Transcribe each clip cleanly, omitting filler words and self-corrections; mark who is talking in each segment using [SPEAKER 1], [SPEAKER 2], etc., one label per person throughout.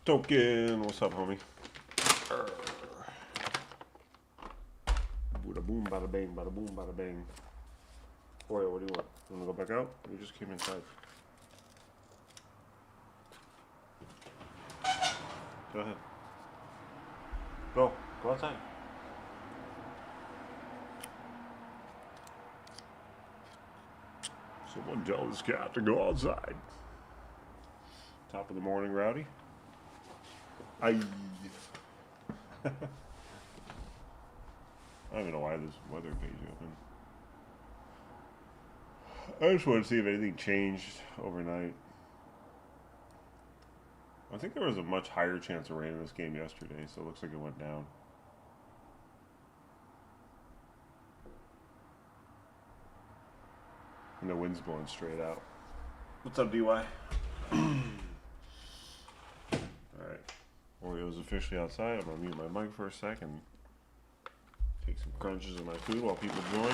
[SPEAKER 1] Token, what's up, homie? Bada boom, bada bang, bada boom, bada bang. Boy, what do you want? You want to go back out? You just came inside. Go ahead. Go. Go outside. Someone tell this cat to go outside. Top of the morning, Rowdy. I don't even know why this weather page open. I just want to see if anything changed overnight. I think there was a much higher chance of rain in this game yesterday, so it looks like it went down. And the wind's blowing straight out. What's up, DY? Alright. Oreo's officially outside. I'm going to mute my mic for a second. Take some crunches of my food while people join.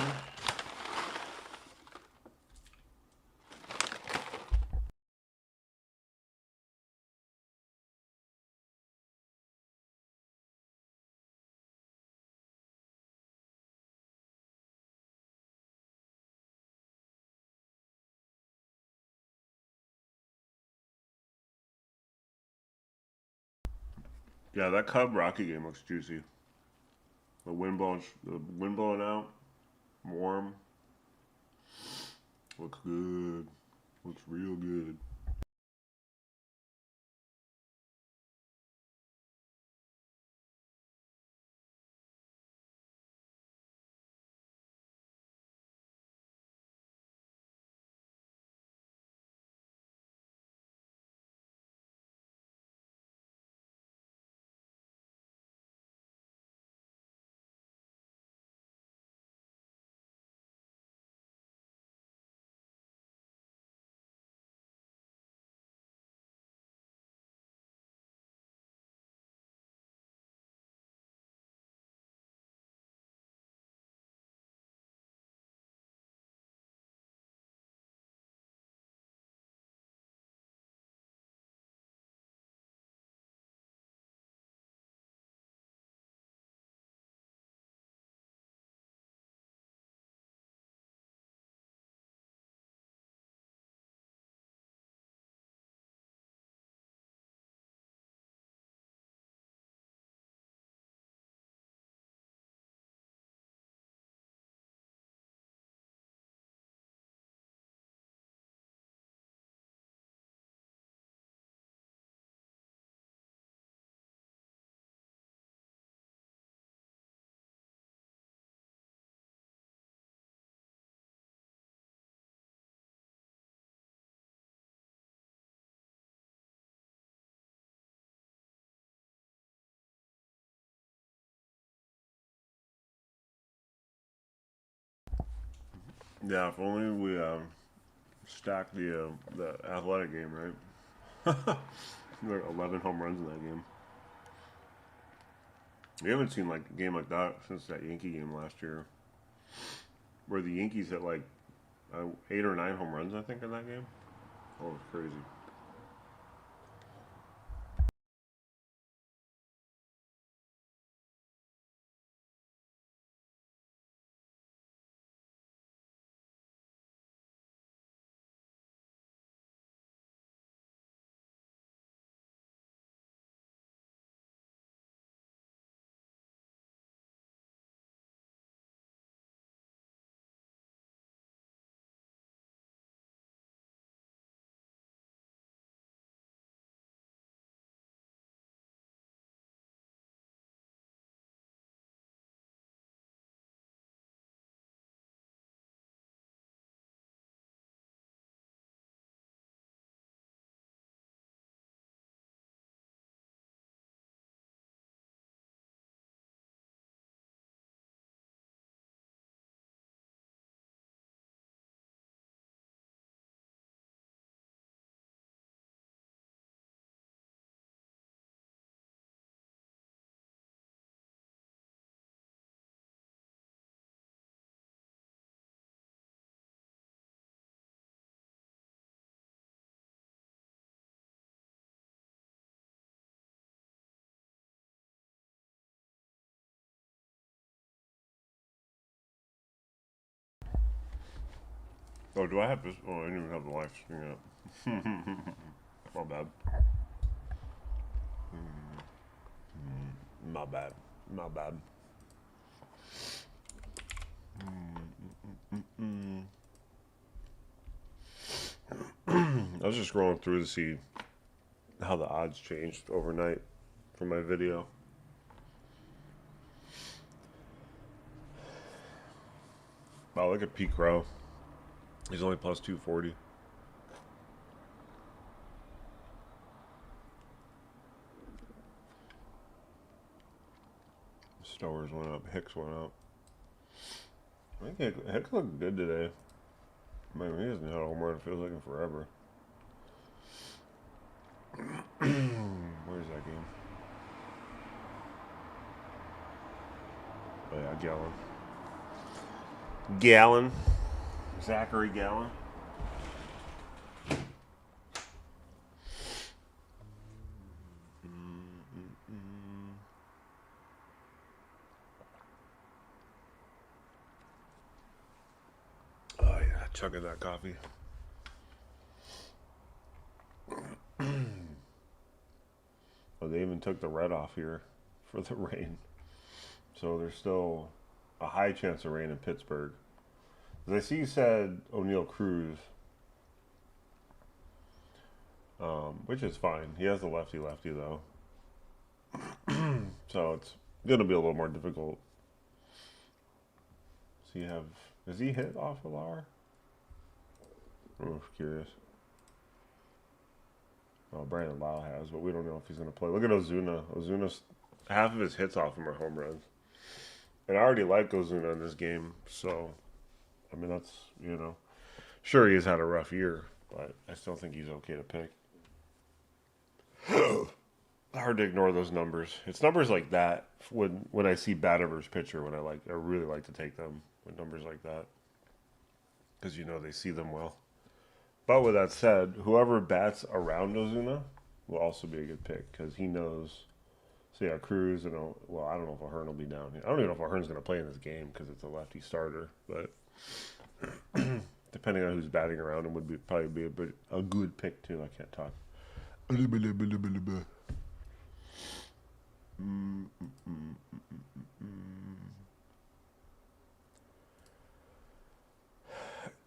[SPEAKER 1] Yeah, that Cub Rocky game looks juicy. The wind blowing out, warm. Looks good. Looks real good. Yeah, if only we stacked the athletic game, right? Like 11 home runs in that game. We haven't seen like a game like that since that Yankee game last year, where the Yankees hit like 8 or 9 home runs, I think, in that game. Oh, it was crazy. Oh, do I have this? Oh, I didn't even have the live stream up. My bad. My bad. My bad. I was just scrolling through to see how the odds changed overnight for my video. Wow, look at Pete Crow. He's only plus 240. Stowers went up. Hicks went up. I think Hicks looked good today. Man, he hasn't had a home run. It feels like in forever. Where's that game? Oh yeah, Gallon. Gallon. Zachary Gallon. Oh yeah, chugging that coffee. Oh, they even took the red off here for the rain. So there's still a high chance of rain in Pittsburgh. As I see, you said O'Neal Cruz, which is fine. He has the lefty-lefty though, so it's gonna be a little more difficult. So you have, does he hit off of Lauer? I'm curious. Well, Brandon Lau has, but we don't know if he's gonna play. Look at Ozuna. Ozuna's half of his hits off him are home runs, and I already like Ozuna in this game, so. I mean, that's, you know, sure he's had a rough year, but I still think he's okay to pick. Hard to ignore those numbers. It's numbers like that when I see Bativer's pitcher, I really like to take them with numbers like that. Because, you know, they see them well. But with that said, whoever bats around Ozuna will also be a good pick because he knows. So, yeah, Cruz, and, well, I don't know if O'Hearn will be down here. I don't even know if O'Hearn's going to play in this game because it's a lefty starter, but depending on who's batting around him would probably be a good pick too. I can't talk.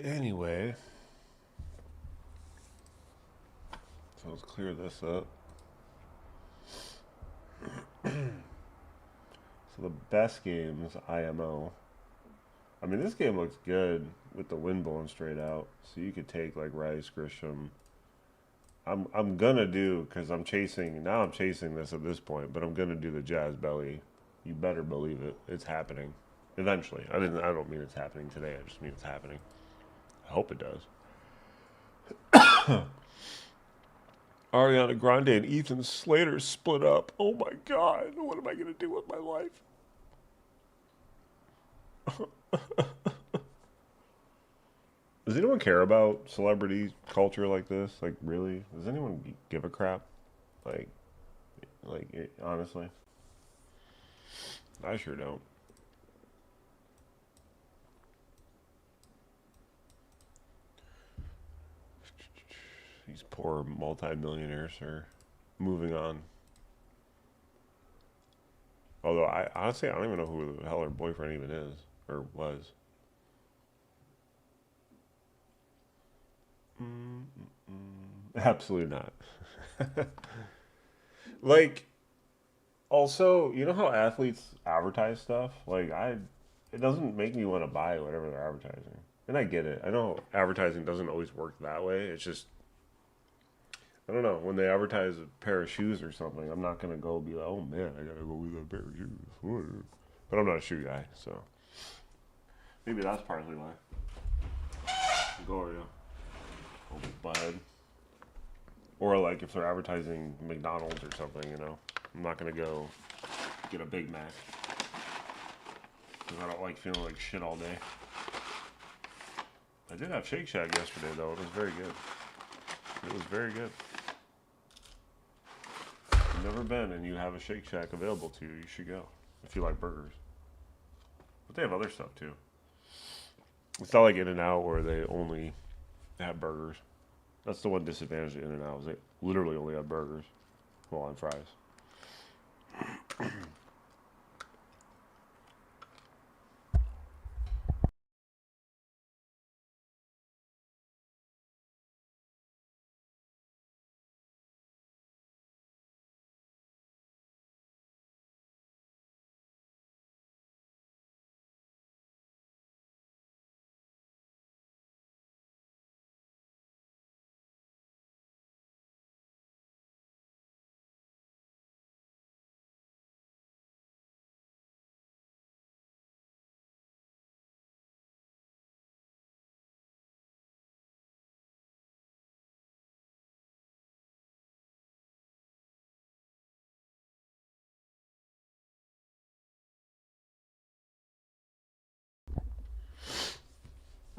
[SPEAKER 1] Anyway, so let's clear this up. So the best games IMO. I mean, this game looks good with the wind blowing straight out. So you could take like Rice, Grisham. I'm gonna do because I'm chasing this at this point, but I'm gonna do the Jazz Belly. You better believe it. It's happening eventually. I don't mean it's happening today. I just mean it's happening. I hope it does. Ariana Grande and Ethan Slater split up. Oh my God! What am I gonna do with my life? Does anyone care about celebrity culture like this? Like, really? Does anyone give a crap? Honestly, I sure don't. These poor multimillionaires are moving on. Although I honestly I don't even know who the hell her boyfriend even is or was. Absolutely not. Like, also, you know how athletes advertise stuff? It doesn't make me want to buy whatever they're advertising. And I get it. I know advertising doesn't always work that way. It's just, I don't know. When they advertise a pair of shoes or something, I'm not going to go be like, oh man, I got to go get that pair of shoes. But I'm not a shoe guy, so. Maybe that's partly why. Gloria. Oh, bud. Or like if they're advertising McDonald's or something, you know. I'm not going to go get a Big Mac. Because I don't like feeling like shit all day. I did have Shake Shack yesterday, though. It was very good. It was very good. If you've never been and you have a Shake Shack available to you, you should go. If you like burgers. But they have other stuff, too. It's not like In and Out where they only have burgers. That's the one disadvantage of In and Out is they literally only have burgers, well, and fries.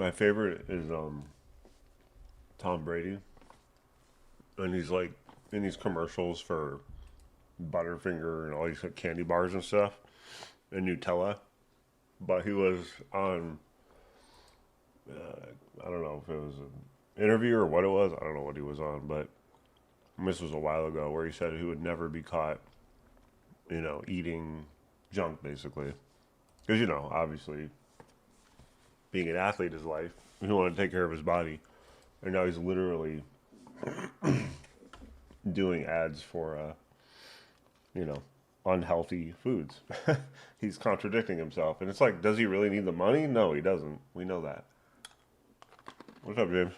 [SPEAKER 1] My favorite is Tom Brady, and he's like in these commercials for Butterfinger and all these like, candy bars and stuff, and Nutella. But he was on, I don't know if it was an interview or what it was. I don't know what he was on, but this was a while ago where he said he would never be caught, eating junk basically. Because, obviously being an athlete is life. He wanted to take care of his body. And now he's literally doing ads for, you know, unhealthy foods. He's contradicting himself. And it's like, does he really need the money? No, he doesn't. We know that. What's up, James?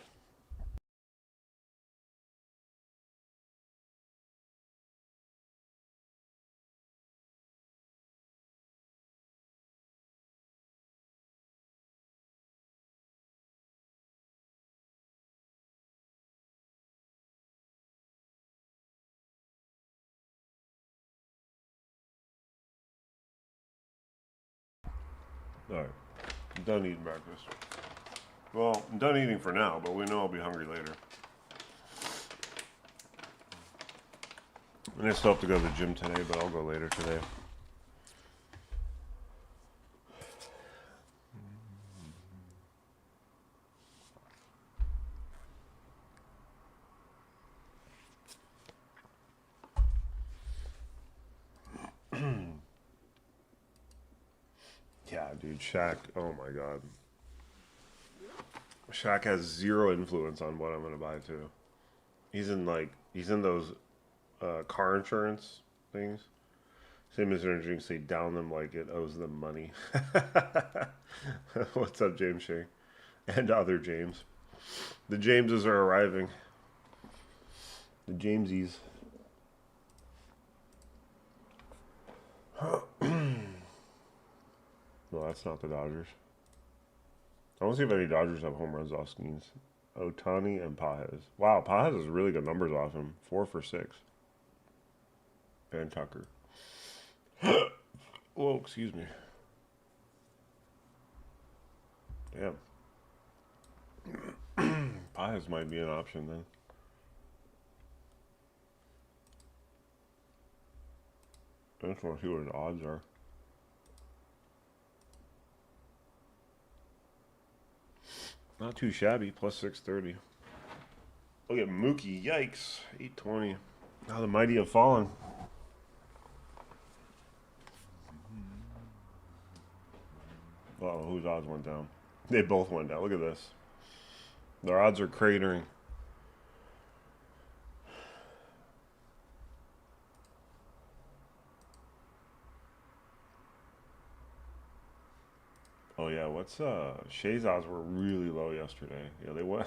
[SPEAKER 1] All right. I'm done eating breakfast. Well, I'm done eating for now, but we know I'll be hungry later. And I still have to go to the gym today, but I'll go later today. Yeah, dude, Shaq. Oh my God, Shaq has zero influence on what I'm gonna buy too. He's in those car insurance things. Same as energy, say down them like it owes them money. What's up, James Shea? And other James. The Jameses are arriving. The Jamesies. No, that's not the Dodgers. I want to see if any Dodgers have home runs off Skeens. Otani and Pajes. Wow, Pajes has really good numbers off him. 4 for 6. And Tucker. Whoa, excuse me. Damn. Pajes might be an option then. I just want to see what his odds are. Not too shabby. Plus 630. Look at Mookie. Yikes. 820. Now the mighty have fallen. Oh, whose odds went down? They both went down. Look at this. Their odds are cratering. Oh yeah, what's Shay's odds were really low yesterday. Yeah, they went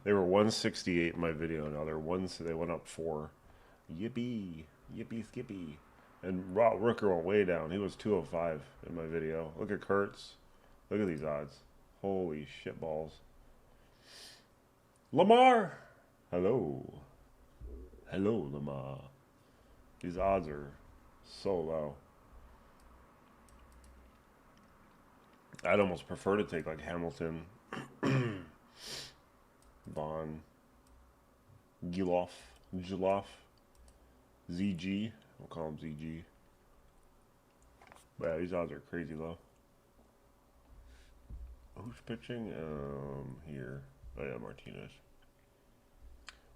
[SPEAKER 1] they were 168 in my video. Now they're one they went up 4. Yippee. Yippee skippy. And Rooker went way down. He was 205 in my video. Look at Kurtz. Look at these odds. Holy shit balls. Lamar. Hello. Hello, Lamar. These odds are so low. I'd almost prefer to take like Hamilton, Vaughn, Giloff, ZG. We'll call him ZG. But yeah, these odds are crazy low. Who's pitching? Here. Oh yeah, Martinez.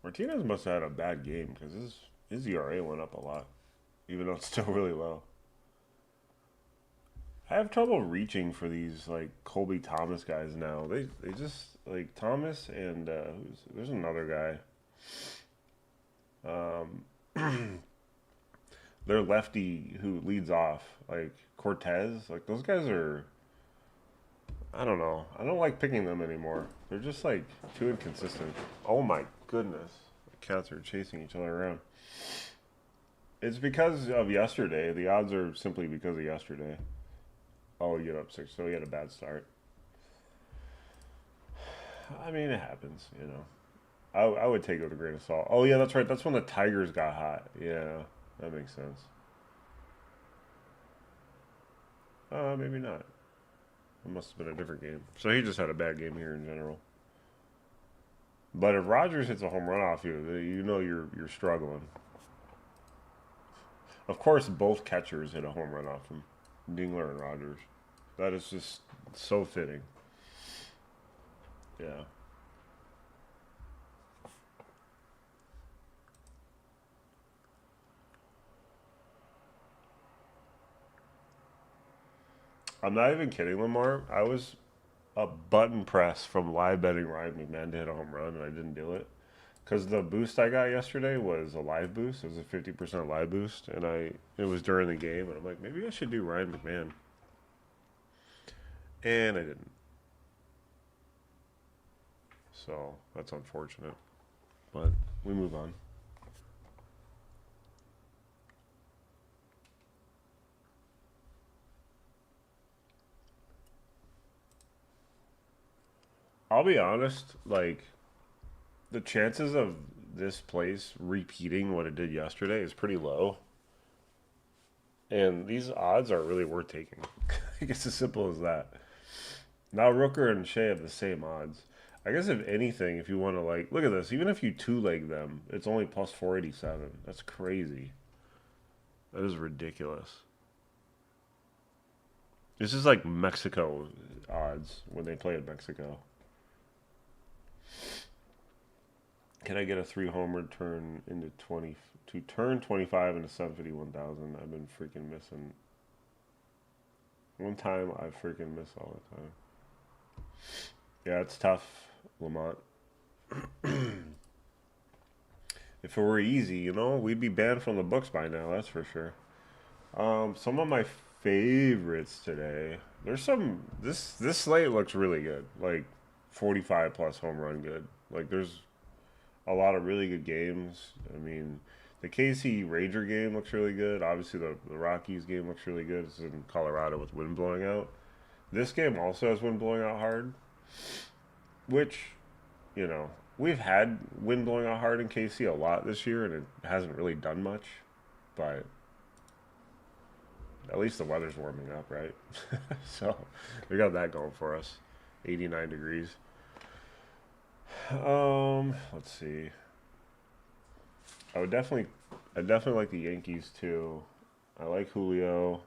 [SPEAKER 1] Martinez must have had a bad game because his ERA went up a lot, even though it's still really low. I have trouble reaching for these like Colby Thomas guys now. They just like Thomas and there's another guy. Their lefty who leads off like Cortez. Like those guys are. I don't know. I don't like picking them anymore. They're just like too inconsistent. Oh my goodness. The cats are chasing each other around. It's because of yesterday. The odds are simply because of yesterday. Oh, you get up six, so he had a bad start. I mean, it happens, you know. I would take it with a grain of salt. Oh, yeah, that's right. That's when the Tigers got hot. Yeah, that makes sense. Maybe not. It must have been a different game. So he just had a bad game here in general. But if Rogers hits a home run off you, you know you're struggling. Of course, both catchers hit a home run off him, Dingler and Rogers. That is just so fitting. Yeah. I'm not even kidding, Lamar. I was a button press from live betting Ryan McMahon to hit a home run, and I didn't do it. Because the boost I got yesterday was a live boost. It was a 50% live boost, and it was during the game, and I'm like, maybe I should do Ryan McMahon. And I didn't. So that's unfortunate. But we move on. I'll be honest, like the chances of this place repeating what it did yesterday is pretty low. And these odds are really worth taking. I guess as simple as that. Now Rooker and Shea have the same odds. I guess if anything, if you want to like look at this, even if you two leg them, it's only plus 487. That's crazy. That is ridiculous. This is like Mexico odds when they play in Mexico. Can I get a three homer turn into 20 to turn 25 into 751,000? I've been freaking missing. One time I freaking miss all the time. Yeah, it's tough, Lamont. If it were easy, you know, we'd be banned from the books by now, that's for sure. Some of my favorites today. There's some this slate looks really good. Like 45 plus home run good. Like there's a lot of really good games. I mean, the KC Ranger game looks really good. Obviously, the Rockies game looks really good. It's in Colorado with wind blowing out. This game also has wind blowing out hard, which, you know, we've had wind blowing out hard in KC a lot this year, and it hasn't really done much. But at least the weather's warming up, right? So we got that going for us. 89 degrees. Let's see. I definitely like the Yankees too. I like Julio.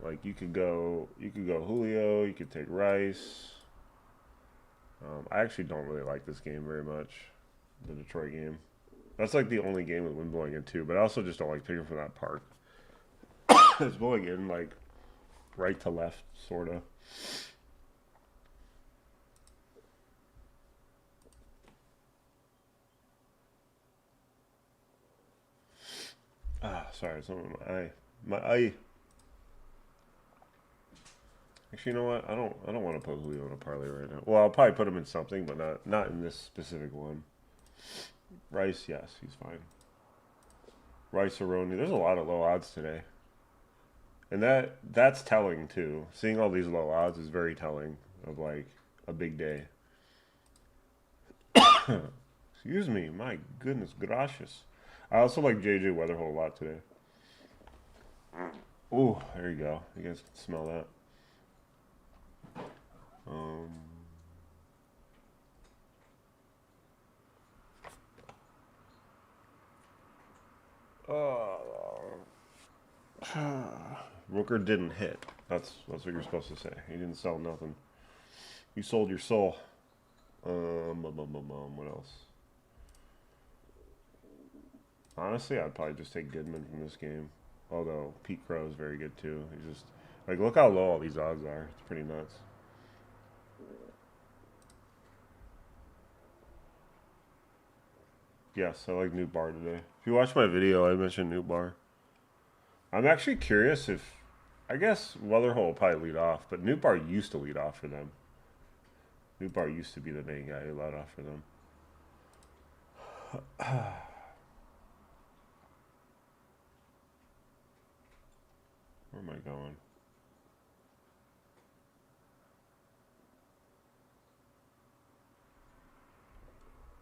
[SPEAKER 1] Like you could go Julio. You could take Rice. I actually don't really like this game very much, the Detroit game. That's like the only game with wind blowing in too. But I also just don't like picking from that park. It's blowing in like right to left, sorta. Ah, sorry, something in my eye. My eye. Actually, you know what? I don't want to put Julio in a parlay right now. Well, I'll probably put him in something, but not in this specific one. Rice, yes, he's fine. Rice Aroni. There's a lot of low odds today. And that's telling too. Seeing all these low odds is very telling of like a big day. Excuse me, my goodness gracious. I also like JJ Weatherholt a lot today. Ooh, there you go. You guys can smell that. Um, oh, Rooker didn't hit. That's what you're supposed to say. You didn't sell nothing. You sold your soul. What else? Honestly, I'd probably just take Goodman from this game. Although Pete Crow is very good too. He's just like look how low all these odds are. It's pretty nuts. Yes, I like New Bar today. If you watch my video, I mentioned New Bar. I'm actually curious if I guess Weatherhole will probably lead off, but New Bar used to lead off for them. New Bar used to be the main guy who led off for them. Where am I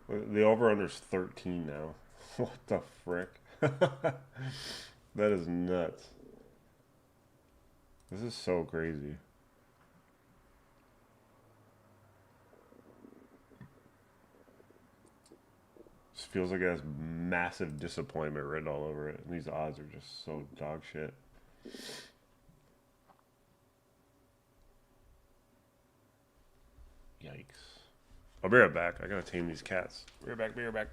[SPEAKER 1] going? The over under's 13 now. What the frick? That is nuts. This is so crazy. This feels like it has massive disappointment written all over it. And these odds are just so dog shit. Yikes. I'll be right back. I gotta tame these cats. Be right back, be right back.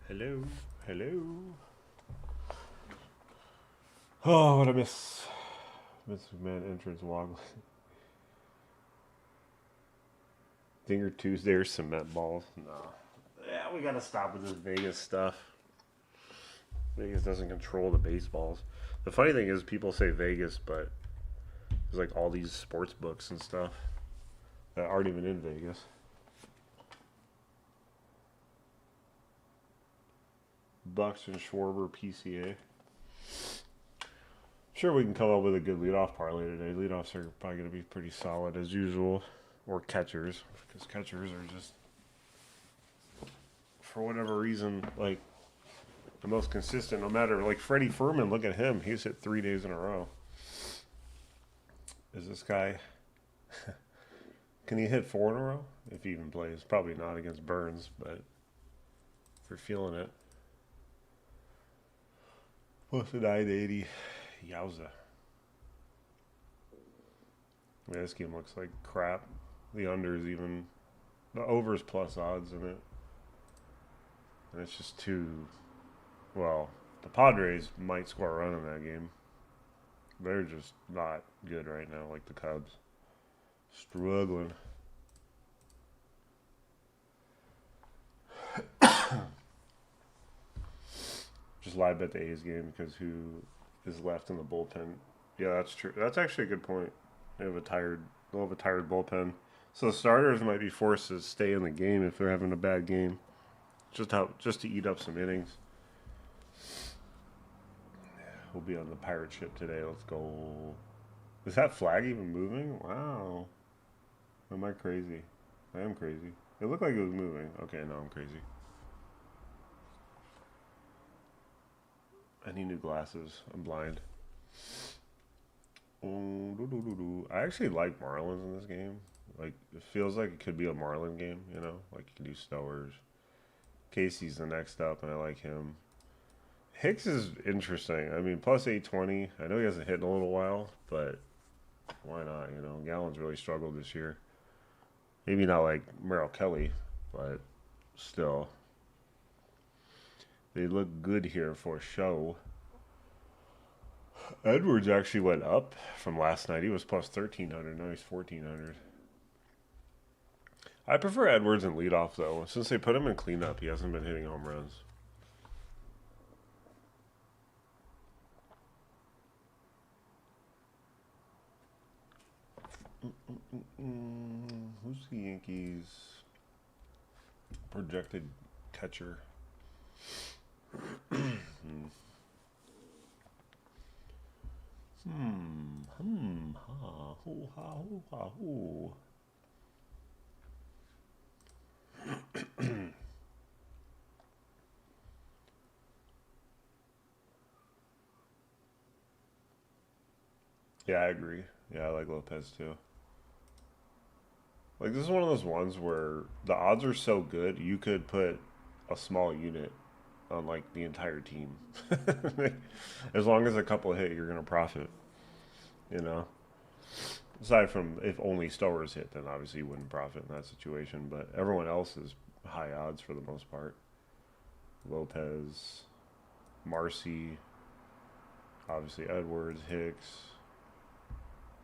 [SPEAKER 1] Hello. Hello. Oh, what I miss. Vince McMahon entrance walk. Dinger Tuesday or cement balls. No. Yeah, we gotta stop with this Vegas stuff. Vegas doesn't control the baseballs. The funny thing is, people say Vegas, but there's like all these sports books and stuff that aren't even in Vegas. Bucks and Schwarber PCA. Sure, we can come up with a good leadoff parlay today. Leadoffs are probably going to be pretty solid as usual, or catchers, because catchers are just, for whatever reason, like the most consistent. No matter, like Freddie Furman, look at him. He's hit 3 days in a row. Is this guy? Can he hit 4 in a row? If he even plays, probably not against Burns, but if you're feeling it. Plus a 980. Yowza. Yeah, this game looks like crap. The under's even. The over's plus odds in it. And it's just too. Well, the Padres might score a run in that game. They're just not good right now, like the Cubs. Struggling. Just live bet the A's game because who is left in the bullpen? Yeah, that's true. That's actually a good point. They'll have a tired bullpen. So the starters might be forced to stay in the game if they're having a bad game. Just to eat up some innings. We'll be on the pirate ship today. Let's go. Is that flag even moving? Wow. Am I crazy? I am crazy. It looked like it was moving. Okay, no, I'm crazy. I need new glasses. I'm blind. I actually like Marlins in this game. Like, it feels like it could be a Marlin game, you know? Like, you can do Stowers. Casey's the next up, and I like him. Hicks is interesting. I mean, plus 820. I know he hasn't hit in a little while, but why not, you know? Gallen's really struggled this year. Maybe not like Merrill Kelly, but still. They look good here for show. Edwards actually went up from last night. He was plus 1,300. Now he's 1,400. I prefer Edwards in leadoff, though. Since they put him in cleanup, he hasn't been hitting home runs. Who's the Yankees' projected catcher? Ha, hoo, ha, hoo, ha, hoo. Yeah, I agree. Yeah, I like Lopez too. Like, this is one of those ones where the odds are so good, you could put a small unit on like the entire team. As long as a couple hit, you're gonna profit. You know. Aside from if only Stowers hit, then obviously you wouldn't profit in that situation. But everyone else is high odds for the most part. Lopez, Marcy, obviously Edwards, Hicks,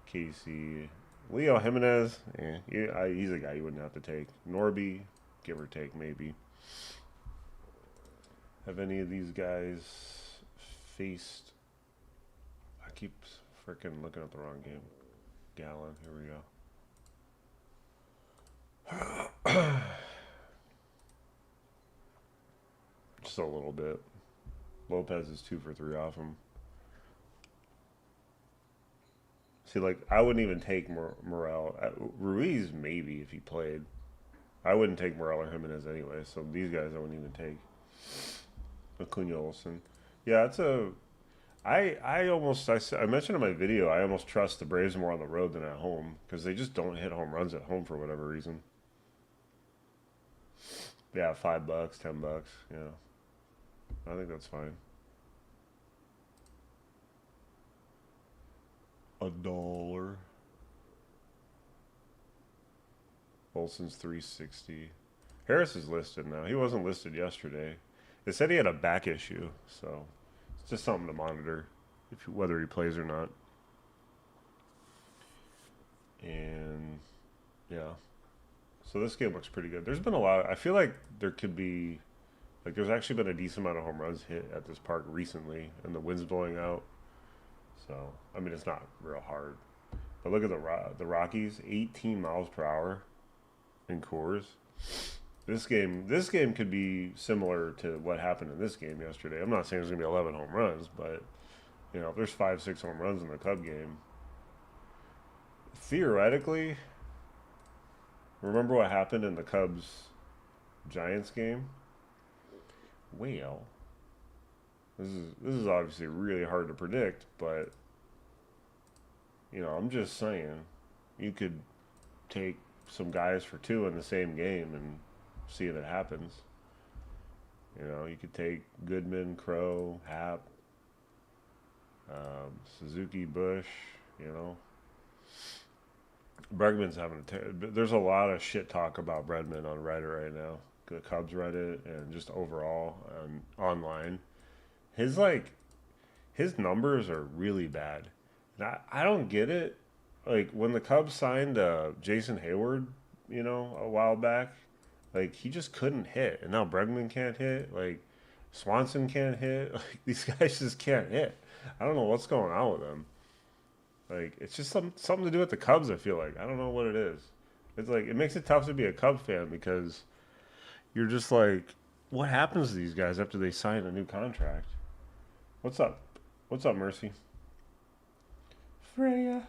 [SPEAKER 1] Casey, Leo Jimenez. He's a guy you wouldn't have to take. Norby, give or take, maybe. Have any of these guys faced? I keep freaking looking at the wrong game. Gallen, here we go. Just a little bit. Lopez is 2 for 3 off him. See, like, I wouldn't even take Morel. Ruiz, maybe, if he played. I wouldn't take Morel or Jimenez anyway, so these guys I wouldn't even take. Acuna Olsen. Yeah, it's a... I mentioned in my video, I almost trust the Braves more on the road than at home because they just don't hit home runs at home for whatever reason. Yeah, $5, $10. Yeah, I think that's fine. $1. Olsen's 360. Harris is listed now. He wasn't listed yesterday. They said he had a back issue, so it's just something to monitor if whether he plays or not. And yeah, so this game looks pretty good. There's been a lot. I feel like there could be like there's actually been a decent amount of home runs hit at this park recently, and the wind's blowing out. So I mean, it's not real hard. But look at the Rockies, 18 miles per hour in Coors. This game could be similar to what happened in this game yesterday. I'm not saying there's gonna be 11 home runs, but if there's 5, 6 home runs in the Cub game, theoretically, remember what happened in the Cubs Giants game? Well, this is obviously really hard to predict, but I'm just saying, you could take some guys for two in the same game and see if it happens. You could take Goodman, Crow, Happ, Suzuki, Bush. Bregman's having there's a lot of shit talk about Bregman on Reddit right now. The Cubs Reddit and just overall online. His his numbers are really bad. And I don't get it. Like when the Cubs signed Jason Hayward, a while back, like he just couldn't hit, and now Bregman can't hit. Like Swanson can't hit. Like these guys just can't hit. I don't know what's going on with them. Like it's just something to do with the Cubs. I feel like I don't know what it is. It's like it makes it tough to be a Cubs fan because you're just like, what happens to these guys after they sign a new contract? What's up? What's up, Mercy? Freya.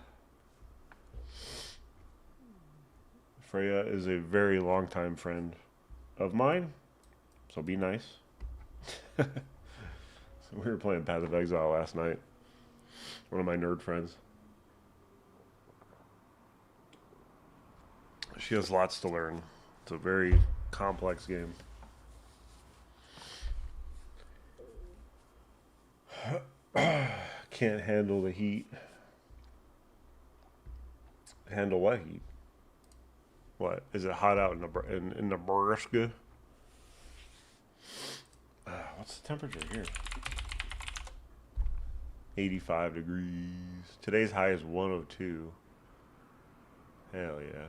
[SPEAKER 1] Freya is a very long-time friend of mine, so be nice. So we were playing Path of Exile last night. One of my nerd friends. She has lots to learn. It's a very complex game. Can't handle the heat. Handle what heat? What? Is it hot out in Nebraska? What's the temperature here? 85 degrees. Today's high is 102. Hell yeah.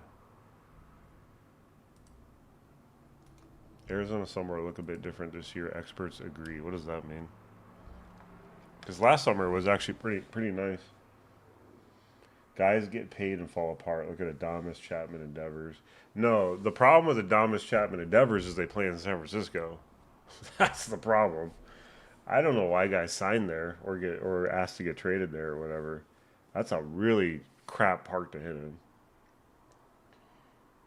[SPEAKER 1] Arizona summer will look a bit different this year. Experts agree. What does that mean? Because last summer was actually pretty nice. Guys get paid and fall apart. Look at Adames, Chapman, and Devers. No, the problem with Adames, Chapman, and Devers is they play in San Francisco. That's the problem. I don't know why guys sign there or asked to get traded there or whatever. That's a really crap park to hit in.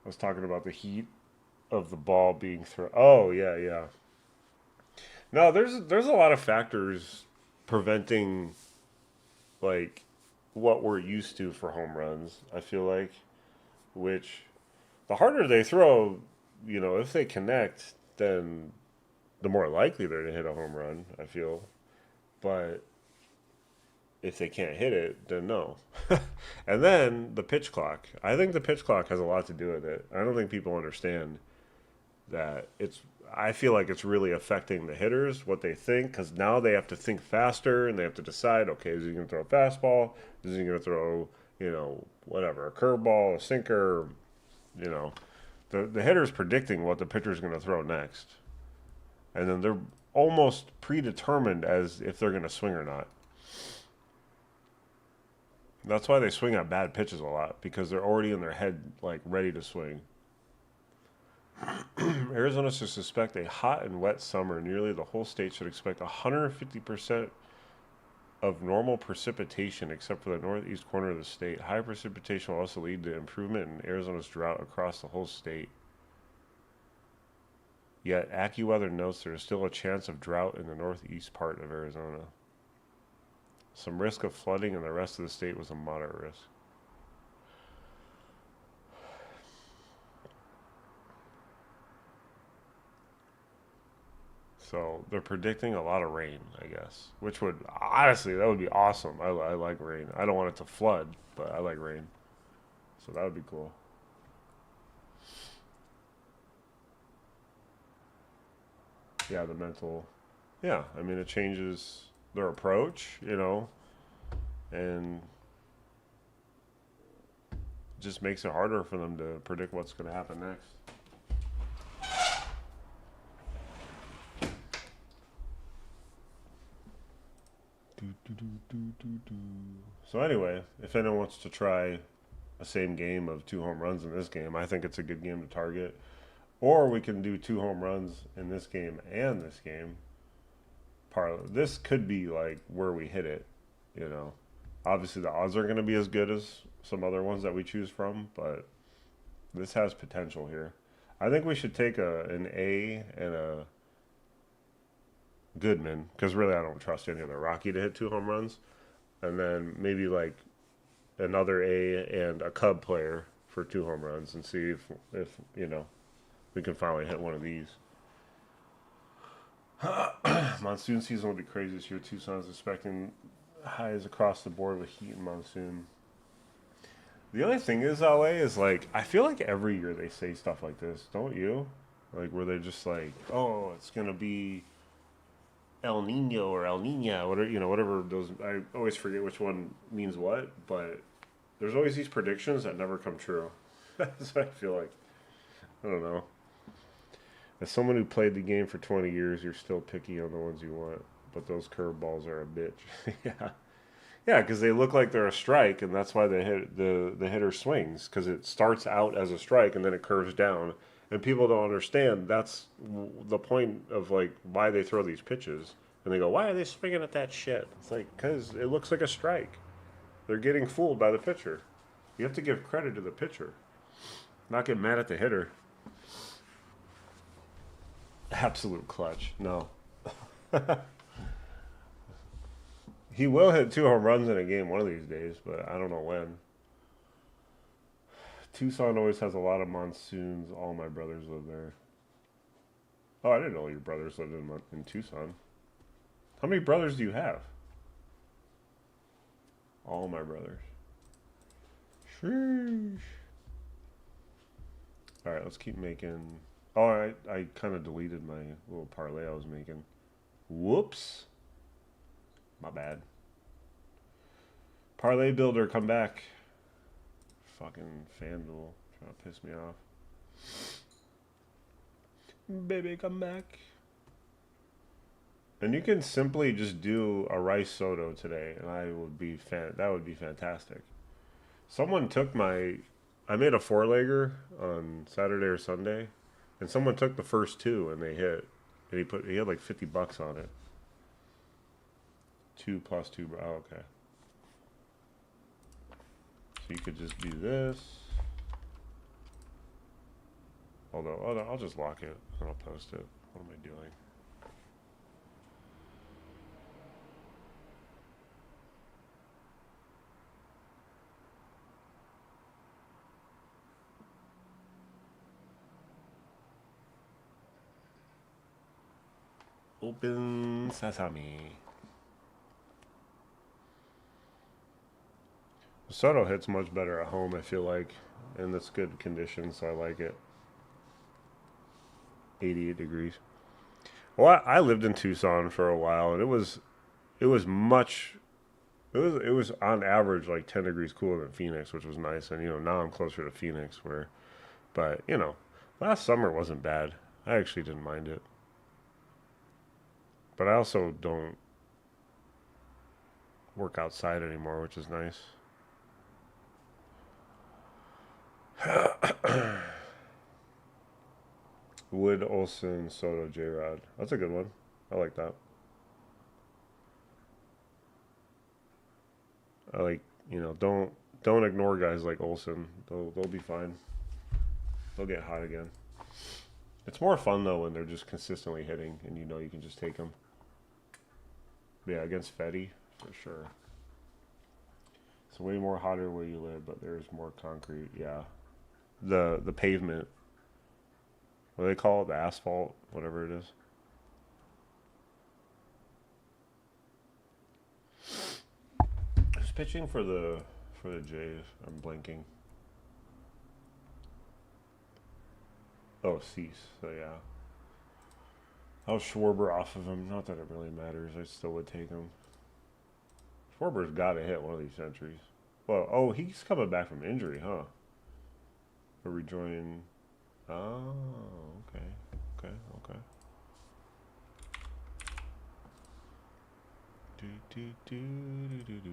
[SPEAKER 1] I was talking about the heat of the ball being thrown. Oh yeah, yeah. No, there's a lot of factors preventing like what we're used to for home runs. I feel like, which the harder they throw, if they connect, then the more likely they're to hit a home run. I feel, but if they can't hit it, then no. And then the pitch clock. I think the pitch clock has a lot to do with it. I don't think people understand that I feel like it's really affecting the hitters, what they think, because now they have to think faster and they have to decide, okay, is he going to throw a fastball? Is he going to throw, whatever, a curveball, a sinker? The hitter's predicting what the pitcher's going to throw next. And then they're almost predetermined as if they're going to swing or not. That's why they swing at bad pitches a lot, because they're already in their head, like, ready to swing. Arizona should suspect a hot and wet summer. Nearly the whole state should expect 150% of normal precipitation, except for the northeast corner of the state. High precipitation will also lead to improvement in Arizona's drought across the whole state. Yet, AccuWeather notes there is still a chance of drought in the northeast part of Arizona. Some risk of flooding in the rest of the state was a moderate risk. So they're predicting a lot of rain, I guess, which would honestly that would be awesome. I like rain. I don't want it to flood, but I like rain, so that would be cool. yeah, the mental. Yeah, I mean, it changes their approach, you know, and just makes it harder for them to predict what's going to happen next. So anyway, if anyone wants to try a same game of 2 home runs in this game, I think it's a good game to target. Or we can do 2 home runs in this game and this game. This could be like where we hit it, you know. Obviously, the odds aren't going to be as good as some other ones that we choose from, but this has potential here. I think we should take an A and a Goodman because really I don't trust any other Rocky to hit 2 home runs, and then maybe like another A and a Cub player for 2 home runs and see if you know we can finally hit one of these. Monsoon season will be crazy this year. Tucson's expecting highs across the board with heat and monsoon. The only thing is, LA is like I feel like every year they say stuff like this, don't you? Like where they're just like, oh, it's gonna be El Nino or El Nina, whatever whatever those. I always forget which one means what, but there's always these predictions that never come true. That's what I feel like. I don't know. As someone who played the game for 20 years, you're still picky on the ones you want, but those curveballs are a bitch. Yeah, yeah, because they look like they're a strike, and that's why the hitter swings because it starts out as a strike and then it curves down, and people don't understand that's the point of like why they throw these pitches, and they go, why are they swinging at that shit? It's like because it looks like a strike. They're getting fooled by the pitcher. You have to give credit to the pitcher, not get mad at the hitter. Absolute clutch. No. He will hit 2 home runs in a game one of these days, but I don't know when. Tucson always has a lot of monsoons. All my brothers live there. Oh, I didn't know your brothers lived in Tucson. How many brothers do you have? All my brothers. Sheesh. All right, let's keep making. Oh, I kind of deleted my little parlay I was making. Whoops. My bad. Parlay builder, come back. Fucking FanDuel trying to piss me off. Baby, come back. And you can simply just do a rice soda today, and that would be fantastic. Someone took I made a 4-legger on Saturday or Sunday, and someone took the first two and they hit, and he had like $50 on it. 2 plus 2. Oh, okay. So you could just do this. Although I'll just lock it and I'll post it. What am I doing? Open sesame. Soto hits much better at home, I feel like, and it's good conditions, so I like it. 88 degrees. Well, I lived in Tucson for a while, and it was much it was on average like 10 degrees cooler than Phoenix, which was nice. And now I'm closer to Phoenix, but last summer wasn't bad. I actually didn't mind it, but I also don't work outside anymore, which is nice. Wood, Olson, Soto, J Rod. That's a good one. I like that. I like don't ignore guys like Olson. They'll be fine. They'll get hot again. It's more fun though when they're just consistently hitting and you can just take them. But yeah, against Fetty for sure. It's way more hotter where you live, but there's more concrete. Yeah, the pavement. What do they call it? The asphalt, whatever it is. Who's pitching for the Jays? I'm blanking. Oh, Cease. So yeah. How's Schwarber off of him? Not that it really matters. I still would take him. Schwarber's got to hit one of these centuries. Well, oh, he's coming back from injury, huh? Or rejoining. Oh, okay. Okay, okay. Do, do, do, do, do, do.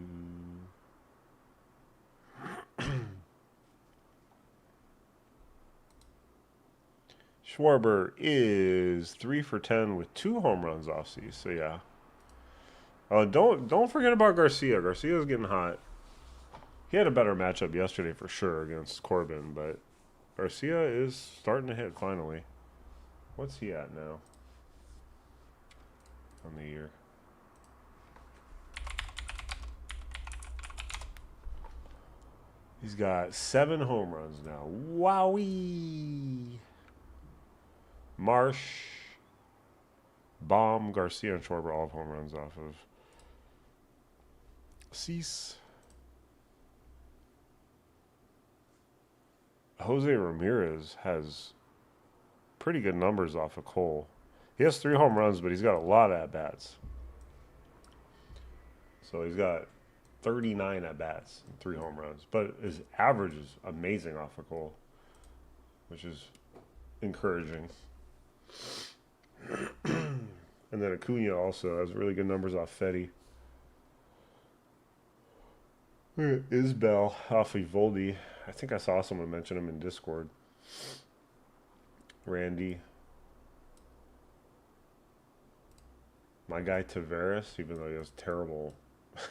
[SPEAKER 1] Schwarber is 3 for 10 with 2 home runs off these. So yeah. Oh, don't forget about Garcia. Garcia's getting hot. He had a better matchup yesterday for sure against Corbin, but Garcia is starting to hit finally. What's he at now on the year? He's got 7 home runs now. Wowee! Marsh, Baum, Garcia, and Schwarber all have home runs off of Cease. Jose Ramirez has pretty good numbers off of Cole. He has 3 home runs, but he's got a lot of at bats. So he's got 39 at bats and 3 home runs. But his average is amazing off of Cole, which is encouraging. And then Acuna also has really good numbers off Fetty. Isbell off Evoldi. I think I saw someone mention him in Discord. Randy. My guy Tavares, even though he has terrible,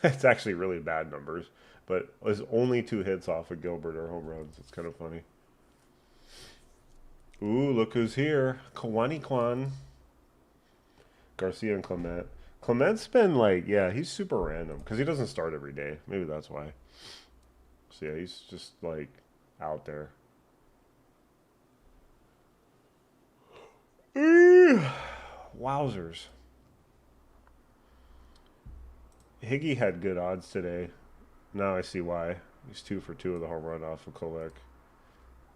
[SPEAKER 1] it's actually really bad numbers, but his only 2 hits off of Gilbert are home runs. It's kind of funny. Ooh, look who's here. Kawani Kwan. Garcia and Clement. Clement's been like, yeah, he's super random because he doesn't start every day. Maybe that's why. So yeah, he's just like out there. Wowzers. Higgy had good odds today. Now I see why. He's 2 for 2 with a home run off of Kolek.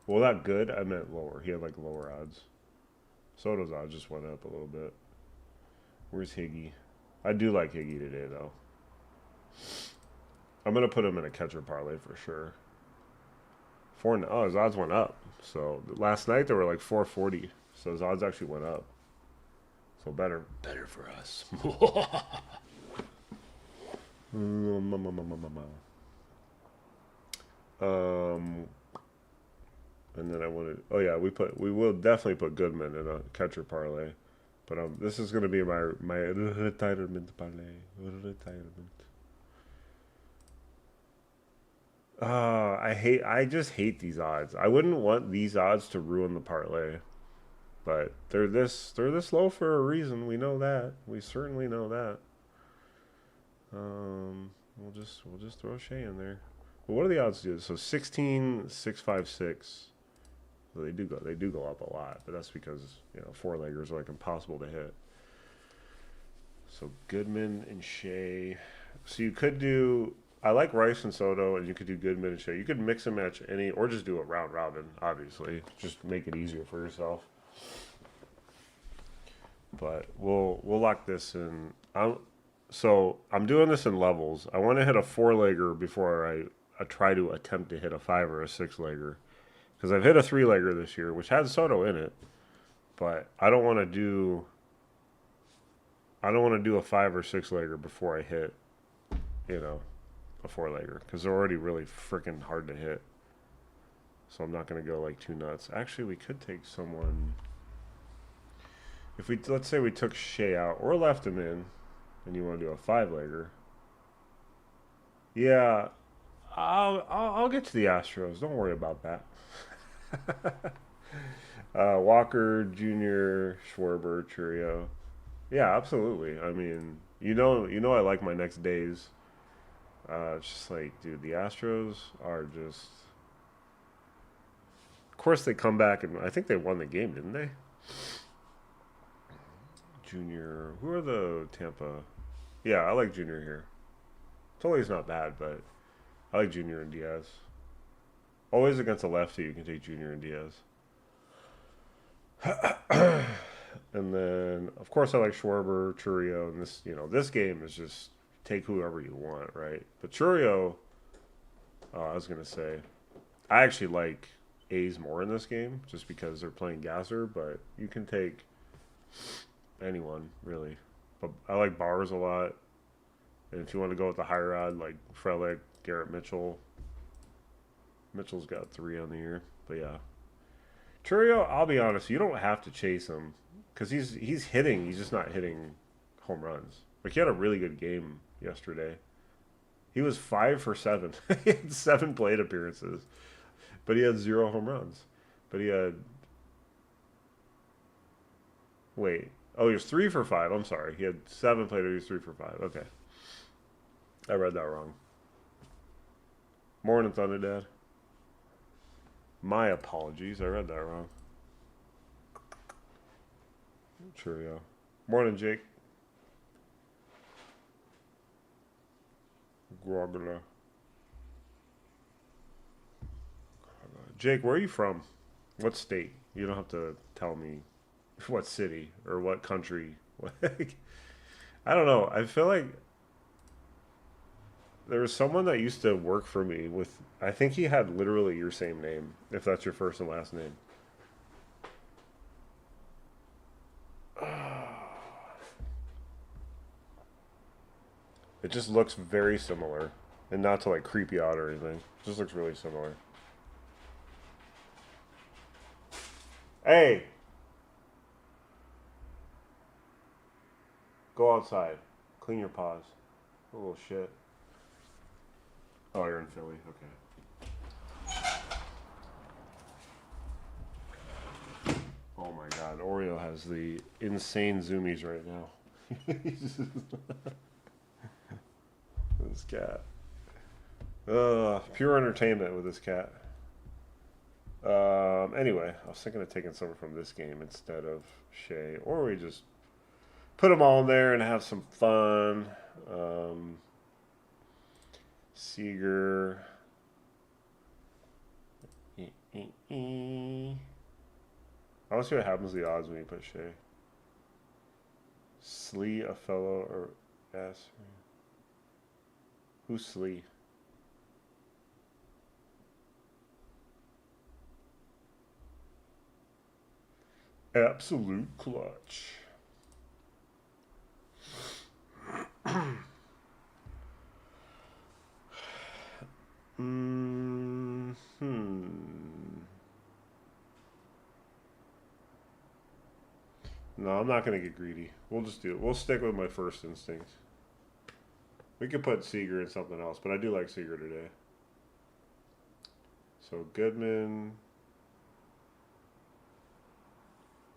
[SPEAKER 1] Well, not good. I meant lower. He had like lower odds. Soto's odds just went up a little bit. Where's Higgy? I do like Higgy today, though. I'm going to put him in a catcher parlay for sure. Oh, his odds went up. So last night they were like 440. So his odds actually went up. So better for us. And then I wanted. Oh yeah, we will definitely put Goodman in a catcher parlay. But this is going to be my retirement parlay. Retirement. I just hate these odds. I wouldn't want these odds to ruin the parlay. But they're this low for a reason. We know that. We certainly know that. We'll just throw Shea in there. Well, what are the odds do? So 16, 656. So they do go up a lot, but that's because, you know, 4-leggers are like impossible to hit. So Goodman and Shea. So you could do. I like Rice and Soto, and you could do Goodman and Shea. You could mix and match any, or just do a round robin. Obviously, just make it easier for yourself. But we'll lock this in. I'm doing this in levels. I want to hit a 4-legger before I try to attempt to hit a 5 or a 6-legger. Because I've hit a 3-legger this year, which has Soto in it, but I don't want to do a 5 or 6-legger before I hit, you know, a 4-legger, because they're already really freaking hard to hit. So I'm not going to go like too nuts. Actually, we could take someone. Let's say we took Shea out or left him in, and you want to do a 5-legger. Yeah, I'll get to the Astros. Don't worry about that. Walker Jr., Schwarber, Churio. Yeah, absolutely. I mean, I like my next days. It's just like, dude, the Astros are just. Of course, they come back, and I think they won the game, didn't they? Junior. Who are the Tampa? Yeah, I like Junior here. Totally, not bad, but I like Junior and Diaz. Always against a lefty, you can take Junior and Diaz. And And then, of course, I like Schwarber, Churio, and this game is just take whoever you want, right? But Churio, I was gonna say, I actually like A's more in this game just because they're playing Gasser, but you can take anyone really. But I like Bars a lot, and if you want to go with the higher odd, like Frelick, Garrett Mitchell. Mitchell's got 3 on the year, but yeah, Churio. I'll be honest, you don't have to chase him because he's hitting. He's just not hitting home runs. Like he had a really good game yesterday. He was 5 for 7. He had 7 plate appearances, but he had 0 home runs. But he had wait. Oh, he was 3 for 5. I'm sorry. He had 7 plate. He was 3 for 5. Okay, I read that wrong. Morning, Thunder Dad. My apologies. I read that wrong. Churio. Morning, Jake. Grogula. Jake, where are you from? What state? You don't have to tell me what city or what country. I don't know. I feel like there was someone that used to work for me with. I think he had literally your same name, if that's your first and last name. It just looks very similar, and not to like creep you out or anything. It just looks really similar. Hey, go outside, clean your paws. A little shit. Oh, you're in Philly. Okay. Oh my God, Oreo has the insane zoomies right now. This cat. Pure entertainment with this cat. Anyway, I was thinking of taking someone from this game instead of Shea, or we just put them all in there and have some fun. Seager. I want to see what happens to the odds when you put Shea. Slee, a fellow, or S. Who's Slee? Absolute clutch. Hmm. No, I'm not gonna get greedy. We'll just do it. We'll stick with my first instinct. We could put Seager in something else, but I do like Seager today. So Goodman.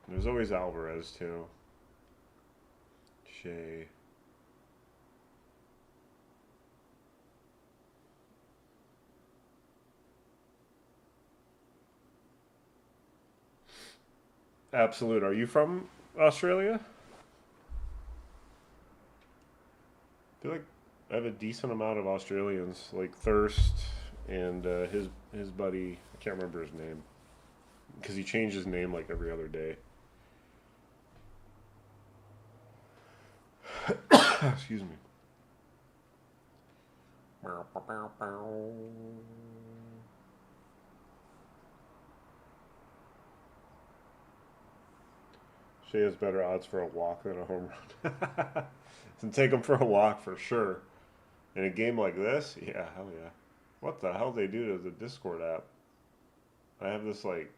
[SPEAKER 1] There's always Alvarez too. Shea. Absolute. Are you from Australia? I feel like I have a decent amount of Australians, like Thirst and his buddy. I can't remember his name because he changed his name like every other day. Excuse me. Shea has better odds for a walk than a home run. So take him for a walk for sure. In a game like this, yeah, hell yeah. What the hell they do to the Discord app? I have this like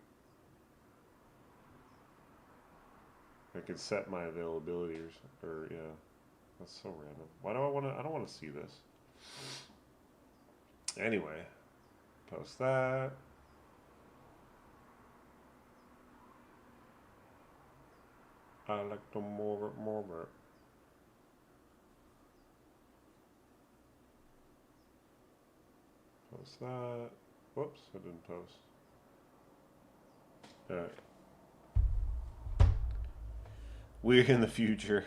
[SPEAKER 1] I can set my availability or yeah. That's so random. Why do I want to? I don't want to see this. Anyway, post that. I like to more. Post that. Whoops, I didn't post. Alright. We're in the future.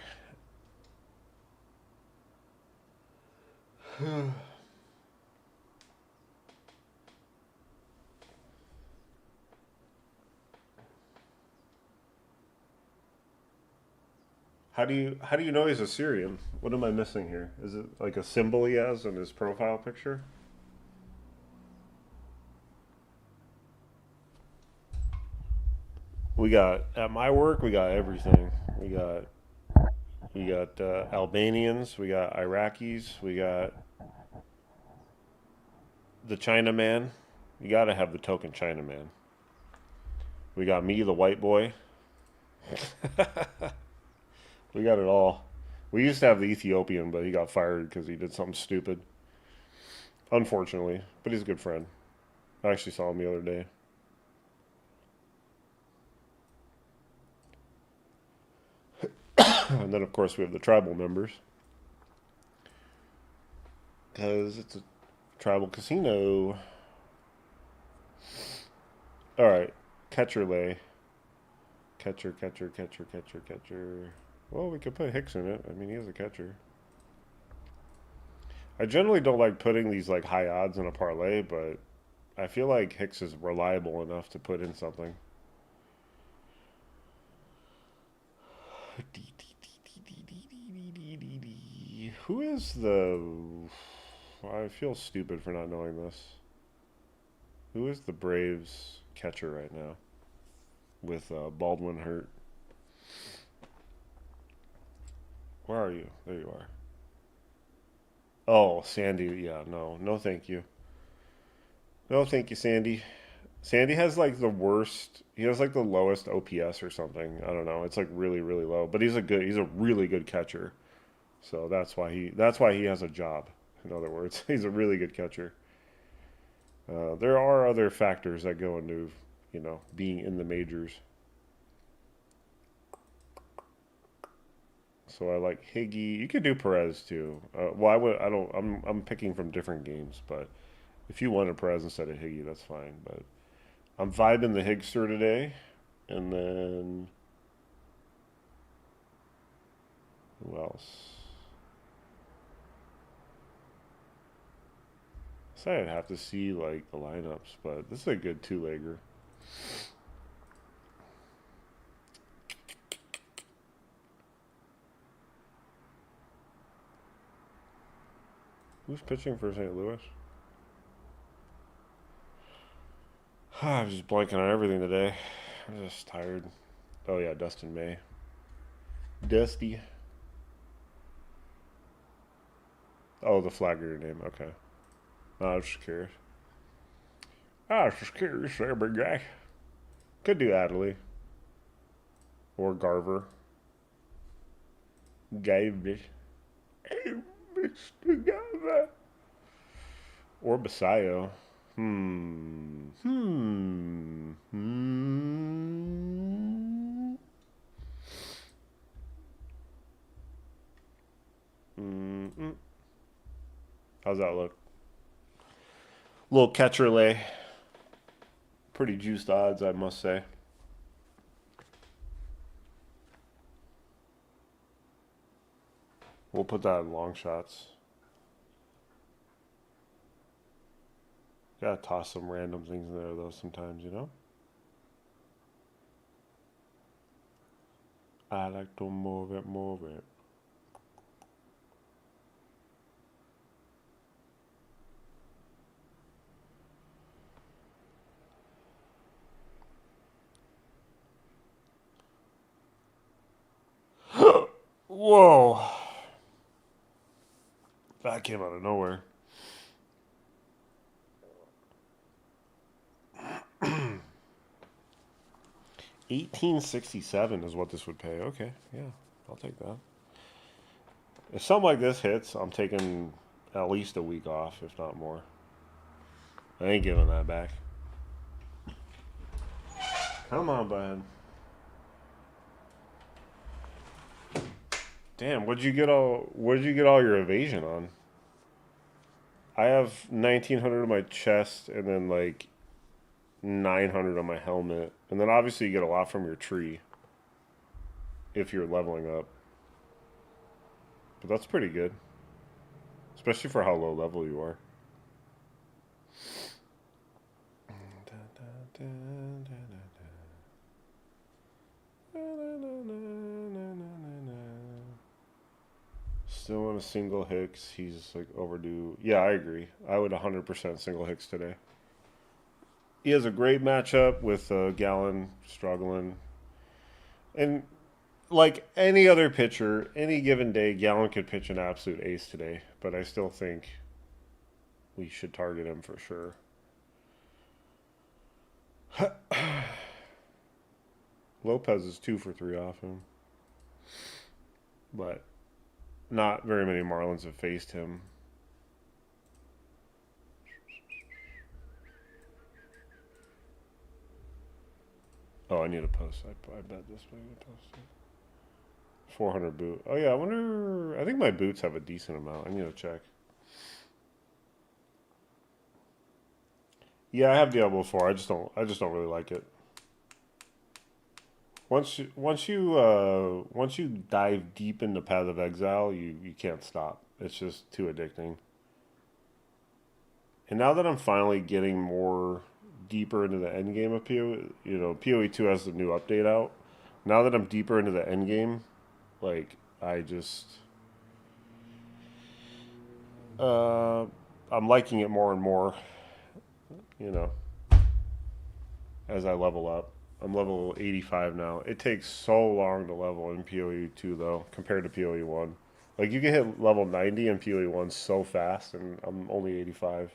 [SPEAKER 1] How do you know he's a Syrian? What am I missing here? Is it like a symbol he has in his profile picture? We got at my work. We got everything. We got Albanians. We got Iraqis. We got the Chinaman. You got to have the token Chinaman. We got me, the white boy. We got it all. We used to have the Ethiopian, but he got fired because he did something stupid. Unfortunately, but he's a good friend. I actually saw him the other day. And then, of course, we have the tribal members because it's a tribal casino. All right, catcher lay. Catcher, catcher, catcher, catcher, catcher. Well, we could put Hicks in it. I mean, he is a catcher. I generally don't like putting these like high odds in a parlay, but I feel like Hicks is reliable enough to put in something. Who is the? I feel stupid for not knowing this. Who is the Braves catcher right now with Baldwin hurt? Where are you? There you are. Oh, Sandy. Yeah, no, no, thank you. No, thank you, Sandy. Sandy has like the worst. He has like the lowest OPS or something. I don't know. It's like really, really low. But he's a good. He's a really good catcher. So that's why he has a job. In other words, he's a really good catcher. There are other factors that go into being in the majors. So I like Higgy. You could do Perez too. Well, I would. I don't. I'm picking from different games, but if you wanted Perez instead of Higgy, that's fine. But I'm vibing the Higster today, and then who else? So I'd have to see like the lineups, but this is a good two-legger. Who's pitching for St. Louis? I'm just blanking on everything today. I'm just tired. Oh yeah, Dustin May. Dusty. Oh, the Flagger name. Okay. I was just curious. I was just curious there, big guy. Could do Adley. Or Garver. Gavish. Hey, Mr. Garver. Or Basayo. Mm-mm. How's that look? Little catcher lay. Pretty juiced odds, I must say. We'll put that in long shots. Gotta toss some random things in there though sometimes. I like to move it, move it. Whoa. That came out of nowhere. 1867 is what this would pay. Okay, yeah, I'll take that. If something like this hits, I'm taking at least a week off, if not more. I ain't giving that back. Come on, bud. Damn, what'd you get all your evasion on? I have 1900 on my chest and then like 900 on my helmet. And then obviously you get a lot from your tree if you're leveling up. But that's pretty good, especially for how low level you are. Still want a single Hicks. He's like overdue. Yeah, I agree. I would 100% single Hicks today. He has a great matchup with Gallon struggling. And like any other pitcher, any given day, Gallon could pitch an absolute ace today. But I still think we should target him for sure. Lopez is 2 for 3 off him. But not very many Marlins have faced him. Oh, I need a post. I bet this way I need to post it. 400 boot. Oh yeah, I wonder. I think my boots have a decent amount. I need to check. Yeah, I have Diablo 4. I just don't really like it. Once you dive deep into Path of Exile, you can't stop. It's just too addicting. And now that I'm finally getting more deeper into the end game of PoE, PoE 2 has the new update out. Now that I'm deeper into the end game, like I just uh I'm liking it more and more, you know, as I level up. I'm level 85 now. It takes so long to level in PoE 2 though, compared to PoE 1. Like you can hit level 90 in PoE 1 so fast, and I'm only 85.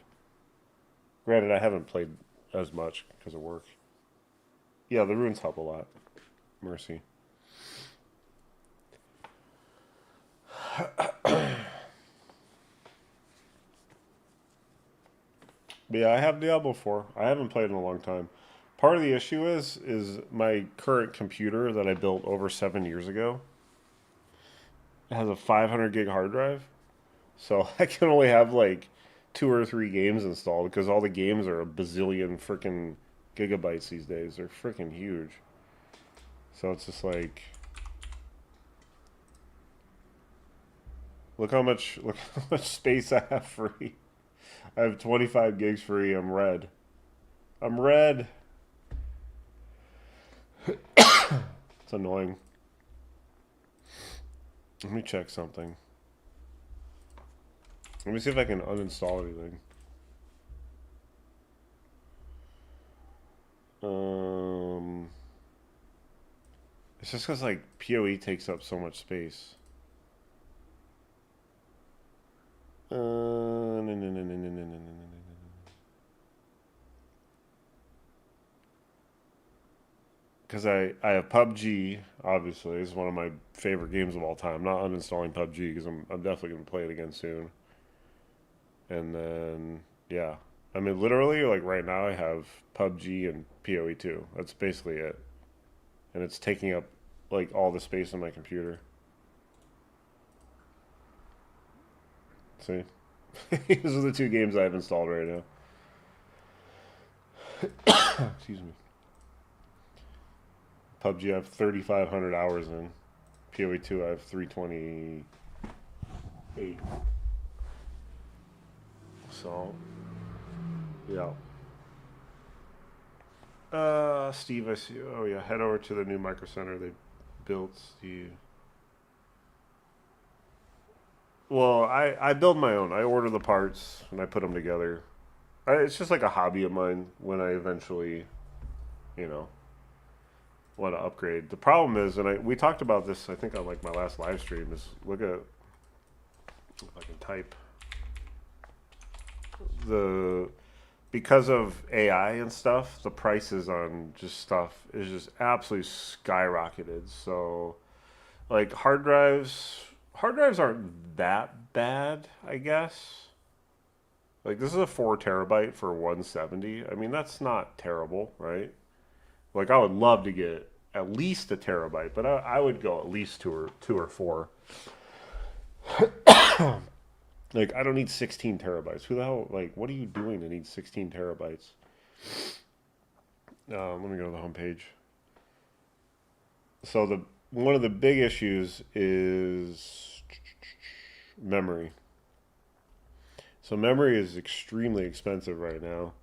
[SPEAKER 1] Granted, I haven't played as much because of work. Yeah, the runes help a lot. Mercy. But yeah, I have Diablo 4. I haven't played in a long time. Part of the issue is my current computer that I built over 7 years ago. It has a 500 gig hard drive, so I can only have like 2 or 3 games installed because all the games are a bazillion freaking gigabytes these days. They're freaking huge. So it's just like, look how much space I have free. I have 25 gigs free. I'm red. I'm red. It's annoying. Let me check something. Let me see if I can uninstall anything. It's just because like PoE takes up so much space. No, no, no, no, no, no, no, no, no. Because I have PUBG, obviously. It's one of my favorite games of all time. I'm not uninstalling PUBG because I'm definitely going to play it again soon. And then, yeah. I mean, literally, like right now, I have PUBG and PoE 2. That's basically it. And it's taking up like all the space on my computer. See? These are the 2 games I have installed right now. Excuse me. PUBG, I have 3,500 hours in. PoE 2, I have 328. So, yeah. Steve, I see. Oh yeah, head over to the new micro center they built, Steve. Well, I build my own. I order the parts and I put them together. It's just like a hobby of mine when I eventually, you know, want to upgrade. The problem is, and we talked about this, I think on like my last live stream, is look at, if I can type, the because of AI and stuff, the prices on just stuff is just absolutely skyrocketed. So like hard drives aren't that bad, I guess. Like this is a 4 terabyte for 170. I mean that's not terrible, right? Like I would love to get at least a terabyte, but I would go at least two or four. Like I don't need 16 terabytes. Who the hell? Like what are you doing to need 16 terabytes? Let me go to the homepage. So the one of the big issues is memory. So memory is extremely expensive right now.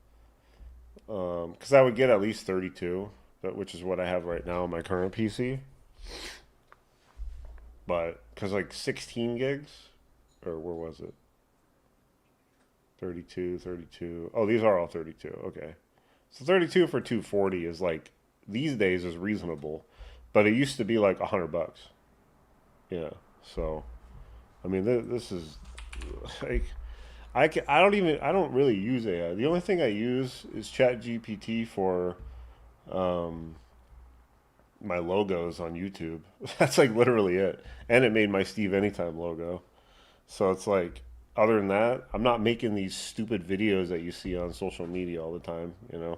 [SPEAKER 1] Because I would get at least 32, which is what I have right now on my current PC. But because like 16 gigs, or where was it? 32, 32. Oh, these are all 32. Okay. So 32 for 240 is like these days is reasonable, but it used to be like $100. Yeah. So, I mean, this is like I don't really use AI. The only thing I use is Chat GPT for um, my logos on YouTube. That's like literally it. And it made my Steve Anytime logo. So it's like, other than that, I'm not making these stupid videos that you see on social media all the time, you know?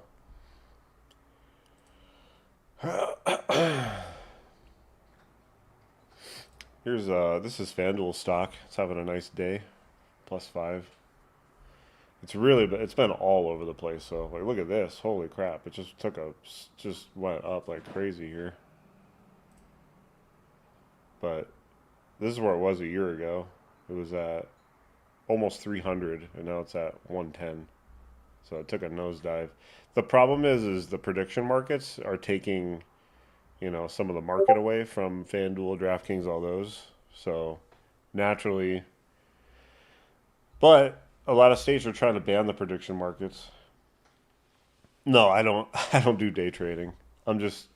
[SPEAKER 1] Here's this is FanDuel stock. It's having a nice day, +5. It's been all over the place. So like, look at this. Holy crap! It just went up like crazy here. But this is where it was a year ago. It was at almost 300, and now it's at 110. So it took a nosedive. The problem is the prediction markets are taking, some of the market away from FanDuel, DraftKings, all those. So naturally, but a lot of states are trying to ban the prediction markets. No, I don't. I don't do day trading. I'm just.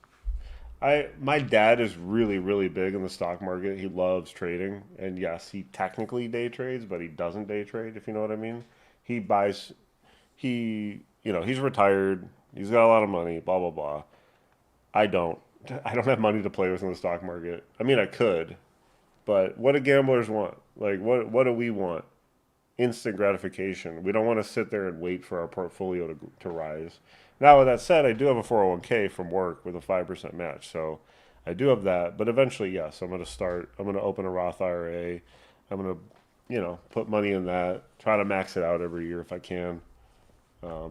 [SPEAKER 1] I My dad is really really big in the stock market. He loves trading, and yes, he technically day trades, but he doesn't day trade. If you know what I mean. He buys. He's retired. He's got a lot of money. Blah blah blah. I don't. I don't have money to play with in the stock market. I mean, I could, but what do gamblers want? Like, what do we want? Instant gratification. We don't want to sit there and wait for our portfolio to rise. Now, with that said, I do have a 401k from work with a 5% match. So I do have that. But eventually, yes, I'm going to open a Roth IRA. I'm going to, put money in that, try to max it out every year if I can.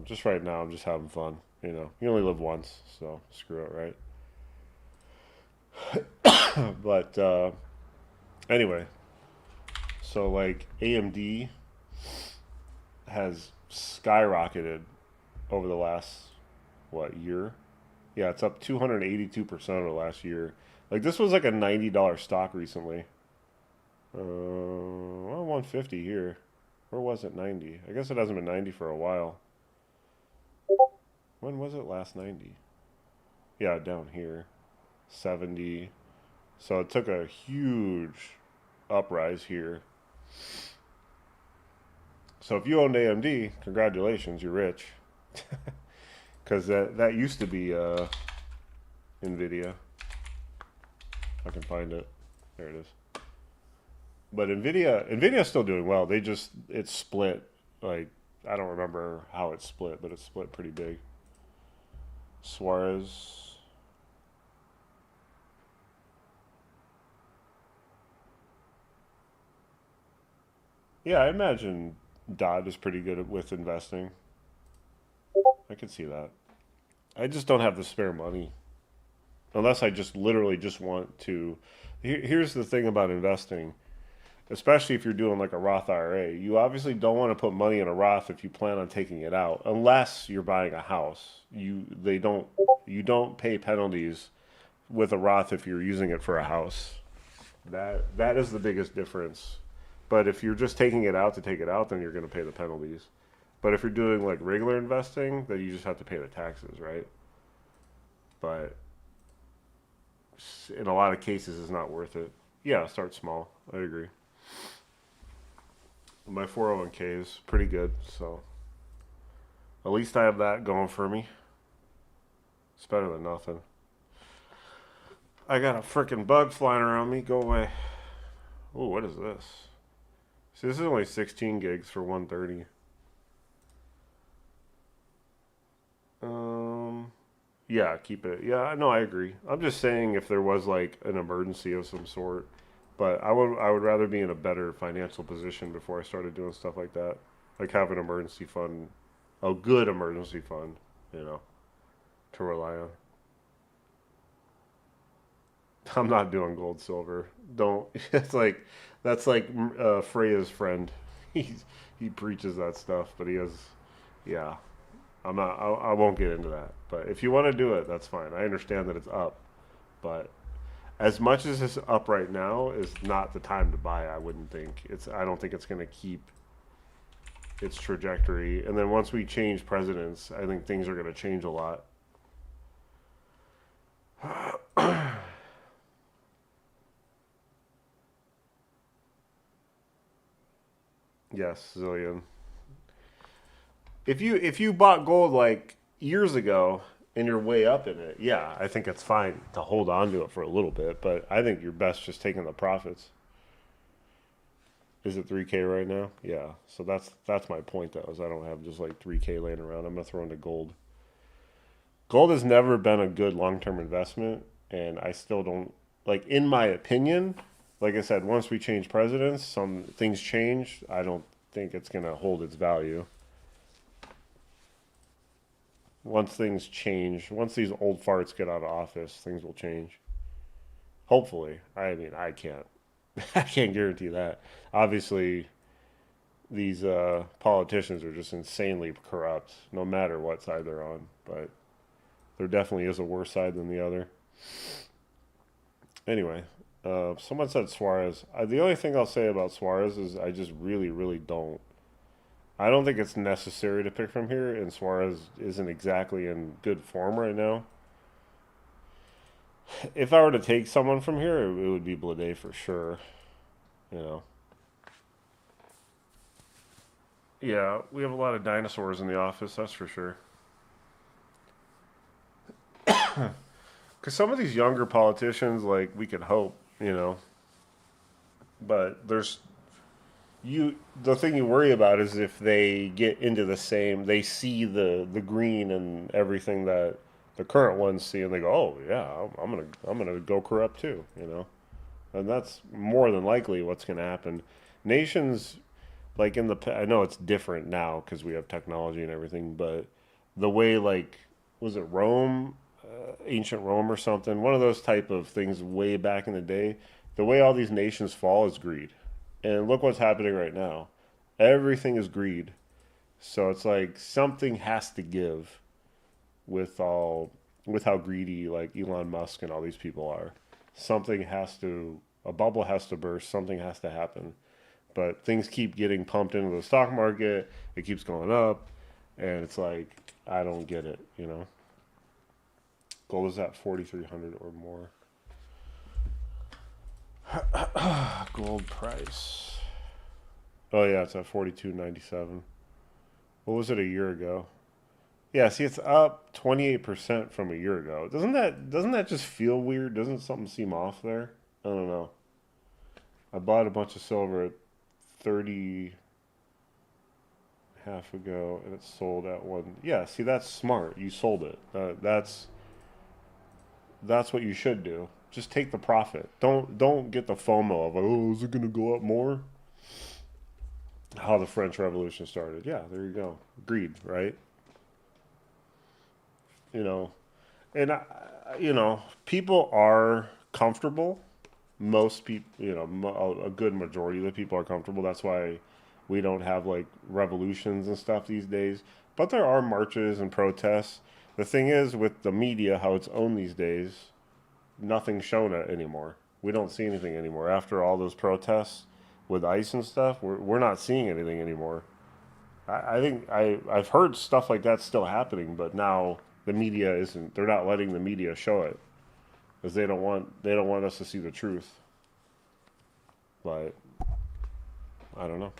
[SPEAKER 1] Just right now, I'm just having fun. You only live once, so screw it, right? But anyway, so like AMD has skyrocketed over the last year? Yeah, it's up 282% over the last year. Like this was like a $90 stock recently. Well, 150 here. Or was it 90? I guess it hasn't been 90 for a while. When was it last 90? Yeah, down here. 70. So it took a huge uprise here. So if you owned AMD, congratulations, you're rich. Because that used to be Nvidia. If I can find it. There it is. But Nvidia's still doing well. It's split. Like, I don't remember how it's split, but it's split pretty big. Suarez. Yeah, I imagine Dodd is pretty good with investing. I could see that. I just don't have the spare money. Unless I just literally just want to. Here's the thing about investing, especially if you're doing like a Roth IRA. You obviously don't want to put money in a Roth if you plan on taking it out, unless you're buying a house. You don't pay penalties with a Roth if you're using it for a house. That is the biggest difference. But if you're just taking it out to take it out, then you're going to pay the penalties. But if you're doing like regular investing, then you just have to pay the taxes, right? But in a lot of cases, it's not worth it. Yeah, start small. I agree. My 401k is pretty good, so at least I have that going for me. It's better than nothing. I got a freaking bug flying around me. Go away. Ooh, what is this? See, this is only 16 gigs for 130. Um, yeah, keep it. Yeah, no, I agree. I'm just saying if there was like an emergency of some sort, but I would rather be in a better financial position before I started doing stuff like that. Like have an emergency fund, a good emergency fund, you know, to rely on. I'm not doing gold silver. Don't. It's like that's like Freya's friend. He preaches that stuff, but he has. Yeah, I'm not. I won't get into that. But if you want to do it, that's fine. I understand that it's up, but As much as it's up right now is not the time to buy. I wouldn't think it's. I don't think it's going to keep its trajectory. And then once we change presidents, I think things are going to change a lot. Yes, zillion. If you bought gold like years ago and you're way up in it, yeah, I think it's fine to hold on to it for a little bit. But I think you're best just taking the profits. Is it 3K right now? Yeah. So that's my point though. Is I don't have just like 3K laying around. I'm gonna throw into gold. Gold has never been a good long term investment, and I still don't like. In my opinion, like I said, once we change presidents, some things change. I don't think it's gonna hold its value. Once things change, once these old farts get out of office, things will change. Hopefully. I mean, I can't. I can't guarantee that. Obviously, these politicians are just insanely corrupt, no matter what side they're on. But there definitely is a worse side than the other. Anyway, someone said Suarez. The only thing I'll say about Suarez is I just really, really don't. I don't think it's necessary to pick from here, and Suarez isn't exactly in good form right now. If I were to take someone from here, it would be Blade for sure. You know. Yeah, we have a lot of dinosaurs in the office. That's for sure. Because some of these younger politicians, like we could hope, but there's you. The thing you worry about is if they get into the same, they see the green and everything that the current ones see, and they go, "Oh yeah, I'm gonna go corrupt too," and that's more than likely what's gonna happen. Nations like I know it's different now because we have technology and everything, but the way like was it Rome, ancient Rome or something, one of those type of things way back in the day, the way all these nations fall is greed, and look what's happening right now. Everything is greed, so it's like something has to give with all with how greedy like Elon Musk and all these people are. Something has to a bubble has to burst. Something has to happen but things keep getting pumped into the stock market. It keeps going up, and it's like I don't get it. Gold is at 4,300 or more. Gold price. Oh yeah, it's at 42.97. What was it a year ago? Yeah, see, it's up 28% from a year ago. Doesn't that just feel weird? Doesn't something seem off there? I don't know. I bought a bunch of silver at 30 half ago, and it sold at one. Yeah, see, that's smart. You sold it. That's what you should do. Just take the profit. Don't get the FOMO of like, oh, is it gonna go up more? How the French Revolution started. Yeah, there you go. Greed, right? You know, and people are comfortable. Most people, a good majority of the people are comfortable. That's why we don't have like revolutions and stuff these days. But there are marches and protests. The thing is, with the media, how it's owned these days, nothing's shown it anymore. We don't see anything anymore. After all those protests with ICE and stuff, we're not seeing anything anymore. I think I've heard stuff like that still happening, but now the media isn't. They're not letting the media show it because they don't want us to see the truth. But I don't know.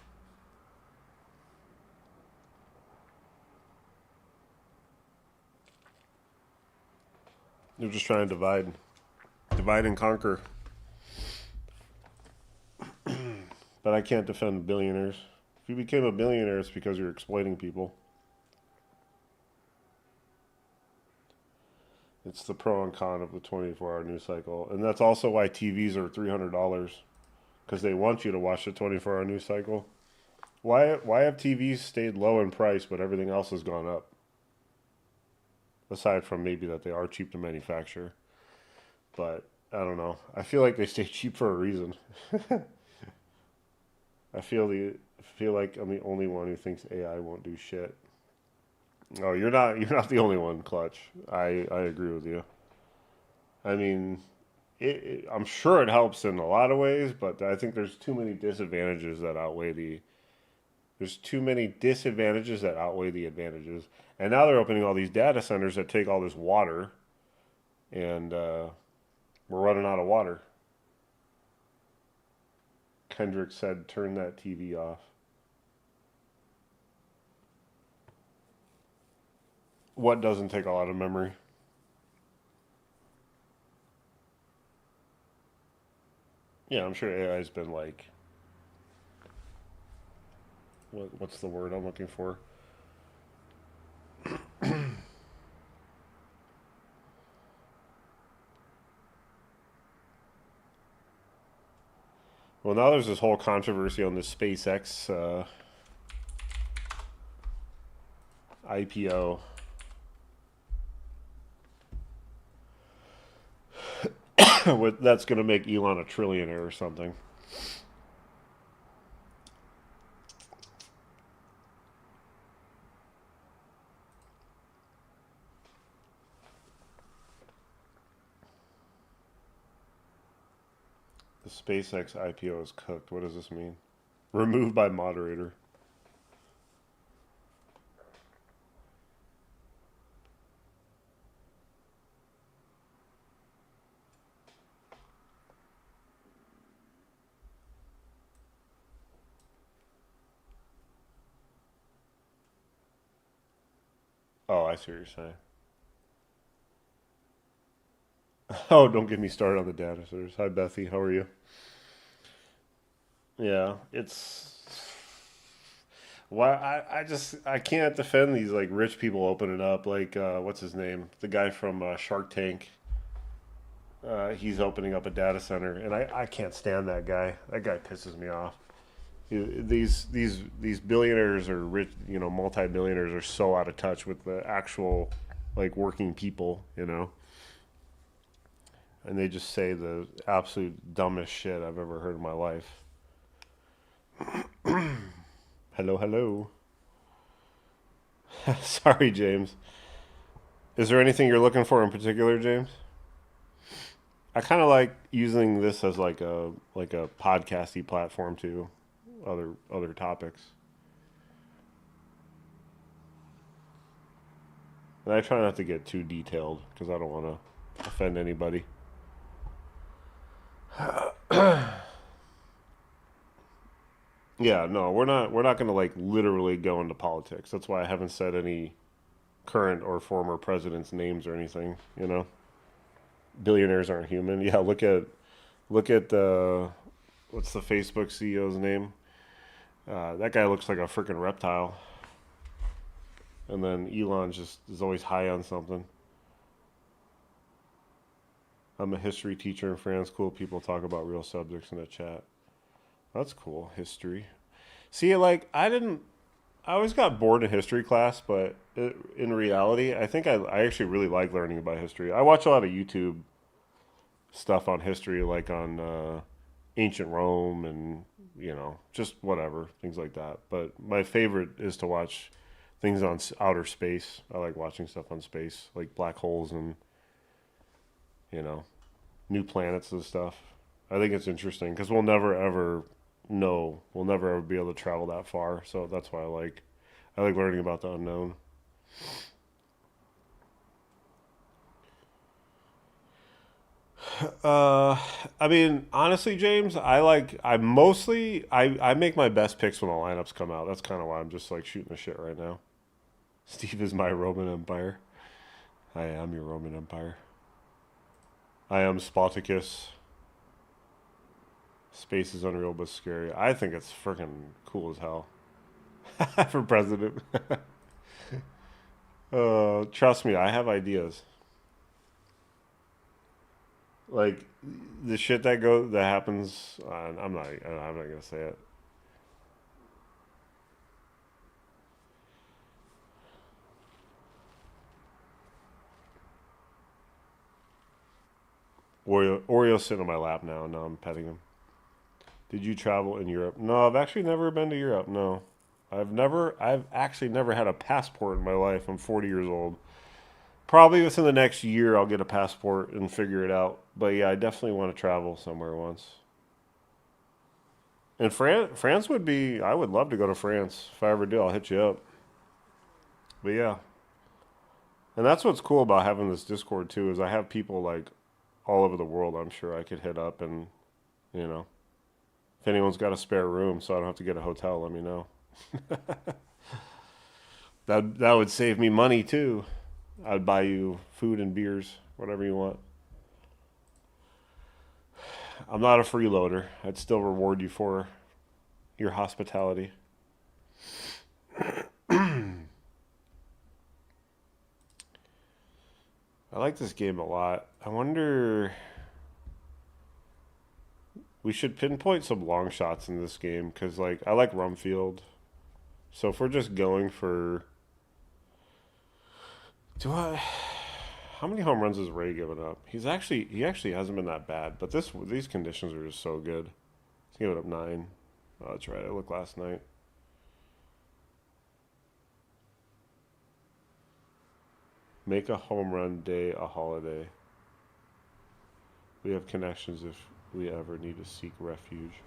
[SPEAKER 1] They're just trying to divide and conquer. But I can't defend billionaires. If you became a billionaire, it's because you're exploiting people. It's the pro and con of the 24-hour news cycle, and that's also why TVs are $300 because they want you to watch the 24-hour news cycle. Why have TVs stayed low in price but everything else has gone up? Aside from maybe that they are cheap to manufacture, but I don't know. I feel like they stay cheap for a reason. I feel like I'm the only one who thinks AI won't do shit. Oh, you're not the only one, Clutch. I agree with you. I mean, I'm sure it helps in a lot of ways, but I think there's too many disadvantages that outweigh the advantages. And now they're opening all these data centers that take all this water, and we're running out of water. Kendrick said, "Turn that TV off." What doesn't take a lot of memory? Yeah, I'm sure AI's been like, what's the word I'm looking for? Well, now there's this whole controversy on the SpaceX IPO. That's going to make Elon a trillionaire or something. The SpaceX IPO is cooked. What does this mean? Removed by moderator. Oh, I see what you're saying. Oh, don't get me started on the data centers. Hi, Bethy. How are you? Yeah, it's why I can't defend these like rich people opening up. Like what's his name? The guy from Shark Tank. He's opening up a data center, and I can't stand that guy. That guy pisses me off. These billionaires or rich, multi-billionaires are so out of touch with the actual like working people, and they just say the absolute dumbest shit I've ever heard in my life. Hello, hello. Sorry, James. Is there anything you're looking for in particular, James? I kind of like using this as like a podcasty platform to other topics. And I try not to get too detailed because I don't want to offend anybody. Yeah, no, we're not going to like literally go into politics. That's why I haven't said any current or former presidents' names or anything. Billionaires aren't human. Yeah, look at what's the Facebook CEO's name? That guy looks like a freaking reptile. And then Elon just is always high on something. I'm a history teacher in France. Cool people talk about real subjects in the chat. That's cool. History. See, like I always got bored in history class, but in reality, I think I actually really like learning about history. I watch a lot of YouTube stuff on history, like on ancient Rome and just whatever things like that. But my favorite is to watch things on outer space. I like watching stuff on space, like black holes and you know new planets and stuff. I think it's interesting because we'll never ever know. We'll never ever be able to travel that far. So that's why I like learning about the unknown. Uh, I mean, honestly, James, I make my best picks when the lineups come out. That's kind of why I'm just like shooting the shit right now. Steve is my Roman Empire. I am your Roman Empire. I am Spartacus. Space is unreal but scary. I think it's freaking cool as hell for president. Trust me, I have ideas. Like the shit that happens. I'm not gonna say it. Oreo's sitting on my lap now. Now I'm petting him. Did you travel in Europe? No, I've actually never been to Europe. No, I've actually never had a passport in my life. I'm 40 years old. Probably within the next year, I'll get a passport and figure it out. But yeah, I definitely want to travel somewhere once. And France would be. I would love to go to France. If I ever do, I'll hit you up. But yeah, and that's what's cool about having this Discord too is I have people like all over the world. I'm sure I could hit up and you know if anyone's got a spare room, so I don't have to get a hotel. Let me know. That would save me money too. I'd buy you food and beers, whatever you want. I'm not a freeloader. I'd still reward you for your hospitality. I like this game a lot. I wonder we should pinpoint some long shots in this game because like I like Rumfield. So if we're just going for do I how many home runs has Ray given up? He actually hasn't been that bad, but these conditions are just so good. He's given up 9. Oh, that's right. I looked last night. Make a home run day a holiday. We have connections if we ever need to seek refuge.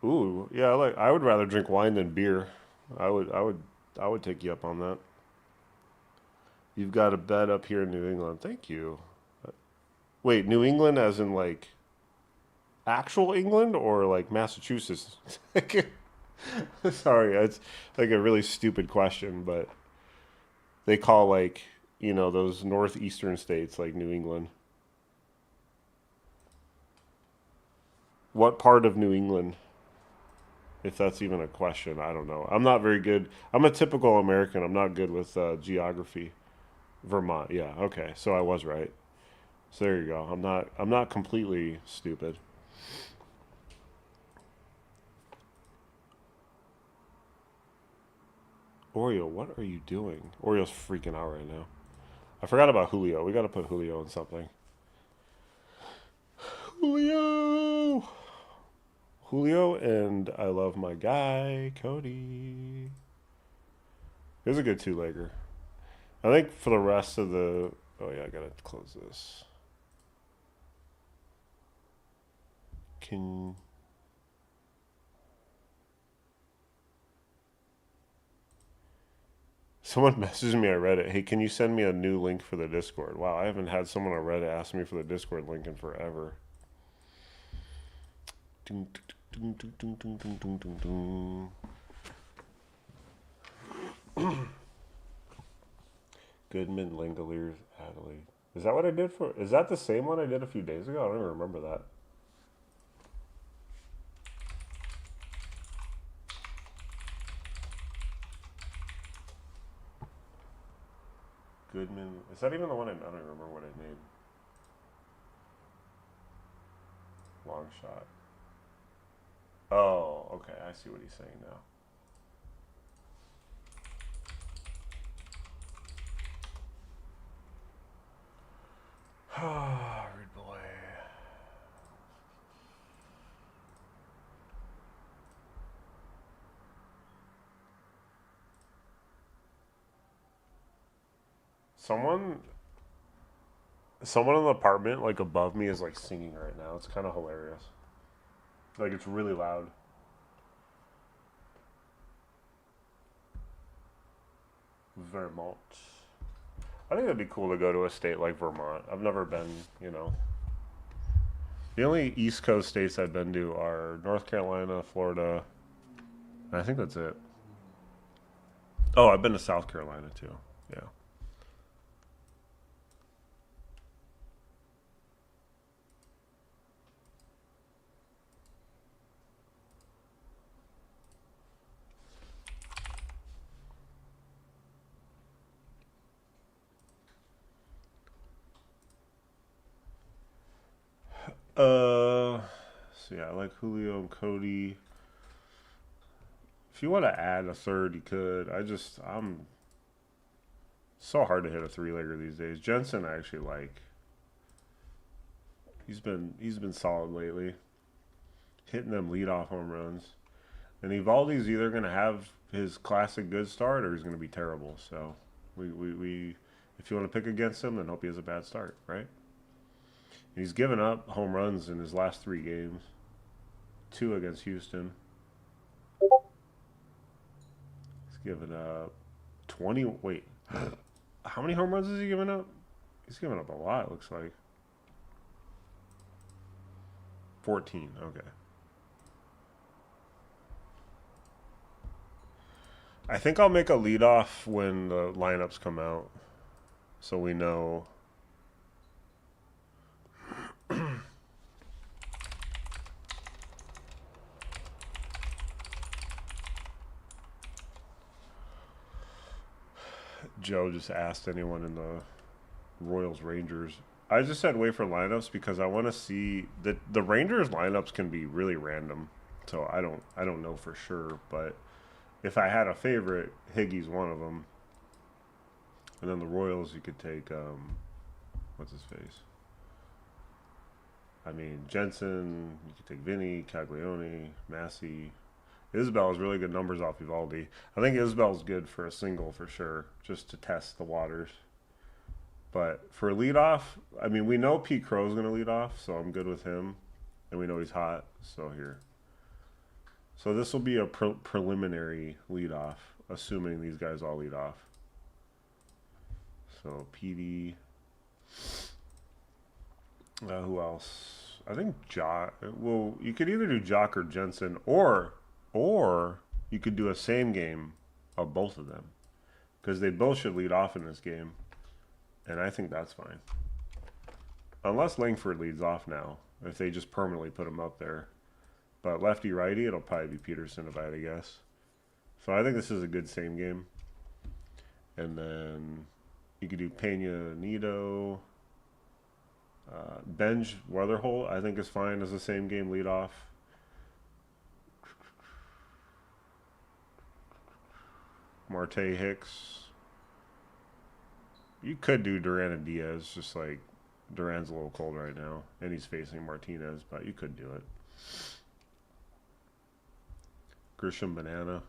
[SPEAKER 1] Ooh, yeah, I would rather drink wine than beer. I would take you up on that. You've got a bed up here in New England. Thank you. Wait, New England as in like actual England or like Massachusetts? Sorry, it's like a really stupid question, but they call like, those northeastern states like New England. What part of New England? If that's even a question, I don't know. I'm not very good. I'm a typical American. I'm not good with geography. Vermont. Yeah. Okay. So I was right. So there you go. I'm not completely stupid. Oreo, what are you doing? Oreo's freaking out right now. I forgot about Julio. We got to put Julio in something. Julio. Julio and I love my guy Cody. It was a good two-legger. I think for the rest of the. Oh yeah, I gotta close this. Can someone messaged me on Reddit? Hey, can you send me a new link for the Discord? Wow, I haven't had someone on Reddit ask me for the Discord link in forever. Ding, ding, ding, ding, ding, ding, ding, ding, ding. Goodman, Langoliers, Adelaide. Is that what I did for? Is that the same one I did a few days ago? I don't even remember that. Goodman. Is that even the one I don't even remember what I made? Long shot. Oh, okay. I see what he's saying now. Rude boy. Someone, someone in the apartment like above me is like singing right now. It's kind of hilarious. Like it's really loud. Vermont. I think it'd be cool to go to a state like Vermont. I've never been. The only East Coast states I've been to are North Carolina, Florida. And I think that's it. Oh, I've been to South Carolina too. Yeah. Uh, so yeah, I like Julio and Cody. If you want to add a third, you could. I'm so hard to hit a three-legger these days. Jensen, I actually like. He's been solid lately, hitting them leadoff home runs. And Evaldi's either going to have his classic good start or he's going to be terrible. So we if you want to pick against him, then hope he has a bad start, right? And he's given up home runs in his last 3 games, 2 against Houston. He's given up 20. Wait, how many home runs has he given up? He's given up a lot, it looks like. 14, okay. I think I'll make a leadoff when the lineups come out, so we know. Joe just asked anyone in the Royals Rangers. I just said wait for lineups because I want to see that the Rangers lineups can be really random. So I don't know for sure, but if I had a favorite, Higgy's one of them. And then the Royals, you could take what's his face? I mean Jensen. You could take Vinny, Caglione, Massey. Isbell has really good numbers off Evaldi. I think Isbell's good for a single for sure, just to test the waters. But for a leadoff, I mean, we know Pete Crow's going to lead off, so I'm good with him. And we know he's hot, so here. So this will be a preliminary leadoff, assuming these guys all lead off. So PD. Who else? I think Jock. Well, you could either do Jock or Jensen, or you could do a same game of both of them, because they both should lead off in this game, and I think that's fine. Unless Langford leads off now, if they just permanently put him up there. But lefty righty, it'll probably be Peterson if I had to guess. So I think this is a good same game. And then you could do Pena Nido. Benj Weatherholt, I think is fine as the same game leadoff. Marte Hicks. You could do Duran and Diaz, just like Duran's a little cold right now, and he's facing Martinez, but you could do it. Grisham Banana.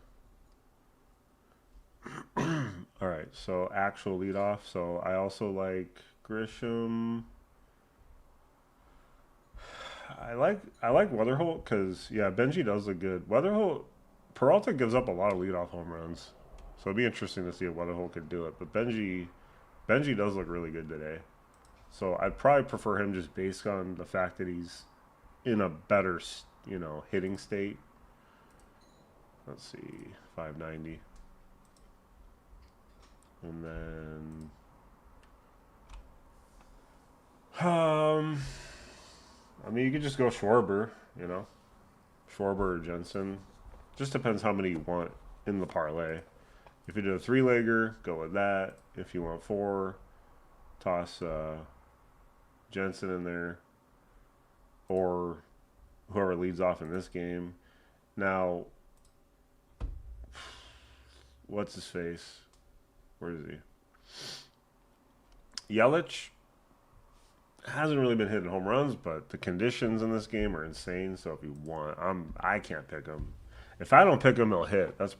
[SPEAKER 1] All right, so actual leadoff. So I also like Grisham. I like Weatherholt because yeah, Benji does look good. Weatherholt, Peralta gives up a lot of leadoff home runs, so it'd be interesting to see if Weatherholt could do it. But Benji does look really good today, so I'd probably prefer him just based on the fact that he's in a better, hitting state. Let's see, 590, and then I mean, you could just go Schwarber, Schwarber or Jensen. Just depends how many you want in the parlay. If you do a 3-legger, go with that. If you want 4, toss Jensen in there, or whoever leads off in this game. Now, what's his face? Where is he? Yelich hasn't really been hitting home runs, but the conditions in this game are insane. So if you want, I can't pick him. If I don't pick him, he'll hit. That's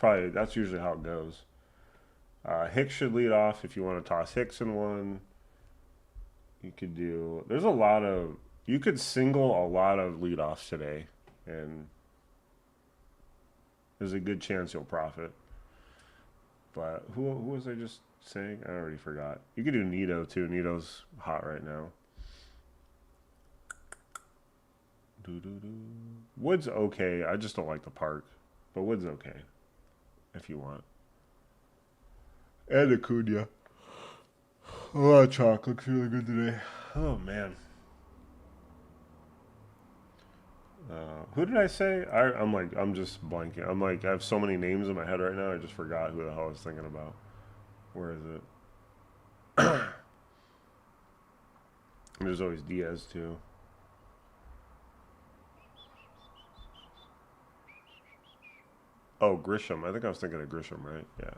[SPEAKER 1] usually how it goes. Hicks should lead off if you want to toss Hicks in one. You could do. There's a lot of. You could single a lot of leadoffs today, and there's a good chance you'll profit. But who was I just saying? I already forgot. You could do Nito too. Nito's hot right now. Wood's okay. I just don't like the park. But Wood's okay. If you want. And Acuna. A lot of chalk. Looks really good today. Oh, man. Who did I say? I'm just blanking. I have so many names in my head right now. I just forgot who the hell I was thinking about. Where is it? There's always Diaz, too. Oh, Grisham. I think I was thinking of Grisham, right? Yeah.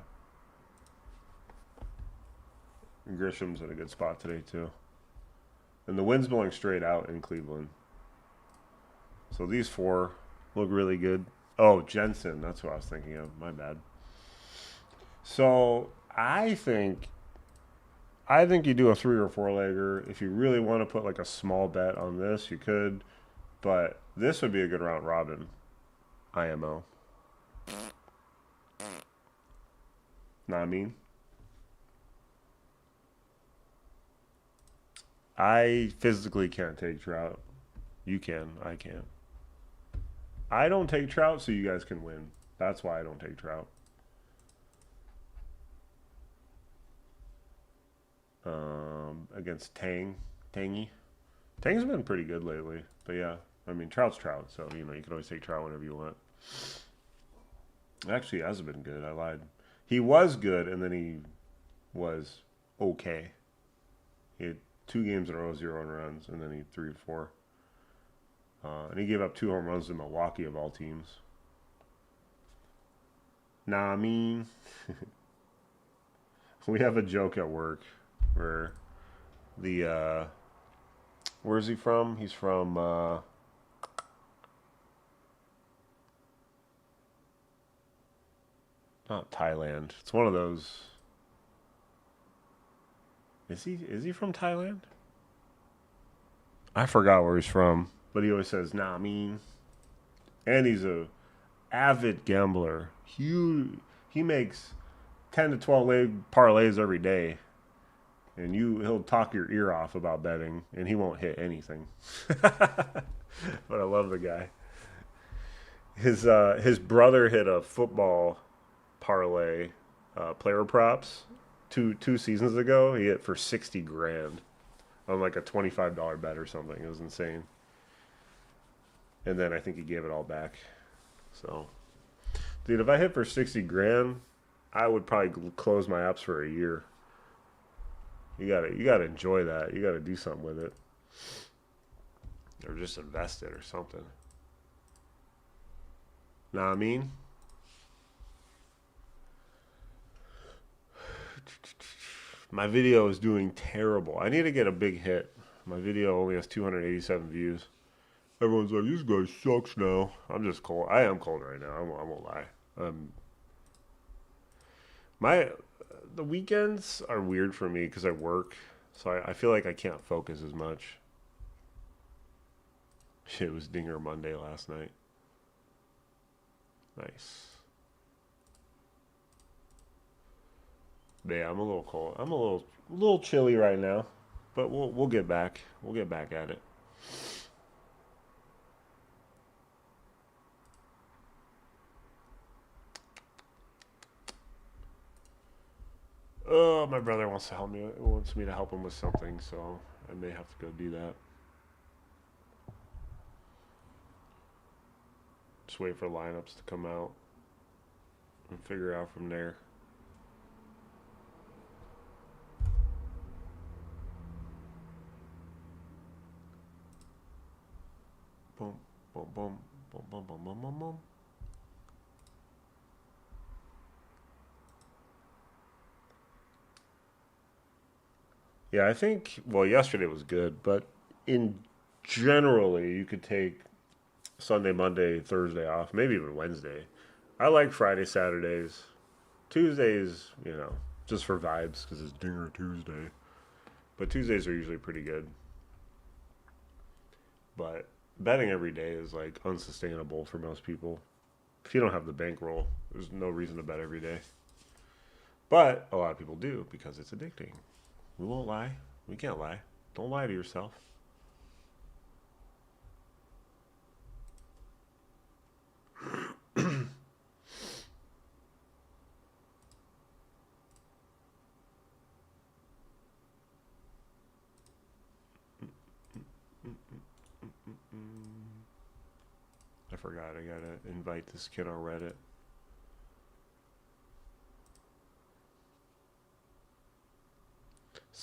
[SPEAKER 1] And Grisham's in a good spot today, too. And the wind's blowing straight out in Cleveland. So these 4 look really good. Oh, Jensen. That's what I was thinking of. My bad. So I think you do a 3 or 4 legger. If you really want to put like a small bet on this, you could. But this would be a good round robin. IMO. Know what I mean? I physically can't take trout. You can. I can't. I don't take trout so you guys can win. That's why I don't take trout. Against Tangy. Tang's been pretty good lately. But yeah, I mean, trout's trout. So, you can always take trout whenever you want. Actually, he hasn't been good. I lied. He was good, and then he was okay. He had 2 games in a row, 0 runs, and then he 3 or 4. And he gave up 2 home runs to Milwaukee of all teams. Nah, I mean, we have a joke at work where the where's he from? He's from not Thailand. It's one of those. Is he from Thailand? I forgot where he's from, but he always says "nah, I mean," and he's a avid gambler. He makes 10 to 12 leg parlays every day, and he'll talk your ear off about betting, and he won't hit anything. But I love the guy. His brother hit a football parlay, player props, two seasons ago. He hit for 60 grand on like a $25 bet or something. It was insane. And then I think he gave it all back. So, dude, if I hit for 60 grand, I would probably close my apps for a year. You gotta enjoy that. You gotta do something with it, or just invest it or something. Know what I mean? My video is doing terrible. I need to get a big hit. My video only has 287 views. Everyone's like, "This guy sucks now." I'm just cold. I am cold right now. I won't lie. My the weekends are weird for me because I work, so I feel like I can't focus as much. Shit, it was Dinger Monday last night. Nice. But yeah, I'm a little cold. I'm a little chilly right now, but we'll get back. We'll get back at it. Oh, my brother wants to help me. Wants me to help him with something, so I may have to go do that. Just wait for lineups to come out and figure out from there. Boom, boom, boom, boom, boom, boom, boom, boom, boom. Yeah, I think. Well, yesterday was good, but in generally, you could take Sunday, Monday, Thursday off, maybe even Wednesday. I like Friday, Saturdays, Tuesdays. Just for vibes because it's Dinger Tuesday. But Tuesdays are usually pretty good. But betting every day is like unsustainable for most people. If you don't have the bankroll, there's no reason to bet every day. But a lot of people do because it's addicting. We won't lie. We can't lie. Don't lie to yourself. I forgot. I gotta invite this kid on Reddit.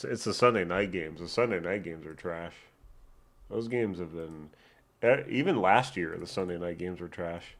[SPEAKER 1] It's the Sunday night games. The Sunday night games are trash. Those games have been. Even last year, the Sunday night games were trash.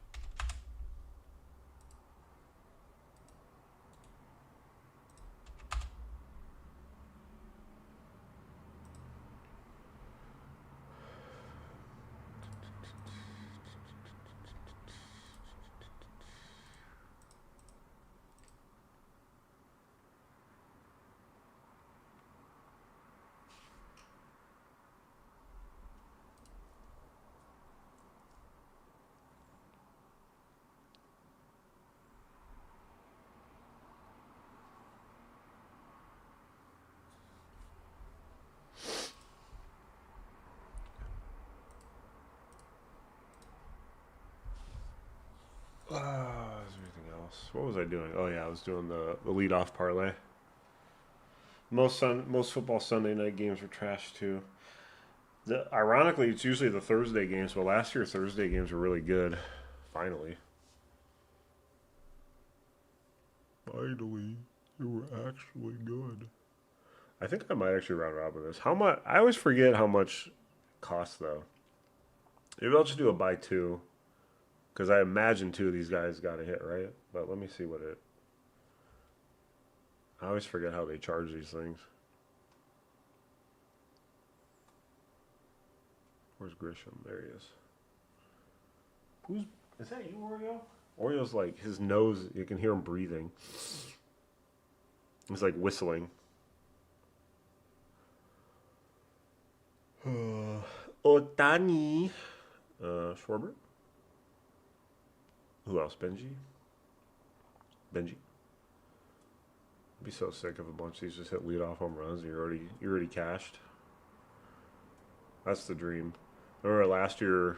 [SPEAKER 1] else? What was I doing? Oh yeah, I was doing the leadoff parlay. Most football Sunday night games were trash too. Ironically, it's usually the Thursday games, but last year Thursday games were really good. Finally, finally, they were actually good. I think I might actually round robin this. How much? I always forget how much it costs though. Maybe I'll just do a buy two because I imagine two of these guys got a hit right. But let me see what it. I always forget how they charge these things. Where's Grisham? There he is. Who's is that? You, Oreo? Oreo's like his nose. You can hear him breathing. He's like whistling. Otani. Schwarber. Who else? Benji. Benji. I'd be so sick if a bunch of these just hit leadoff home runs and you're already cashed. That's the dream. I remember last year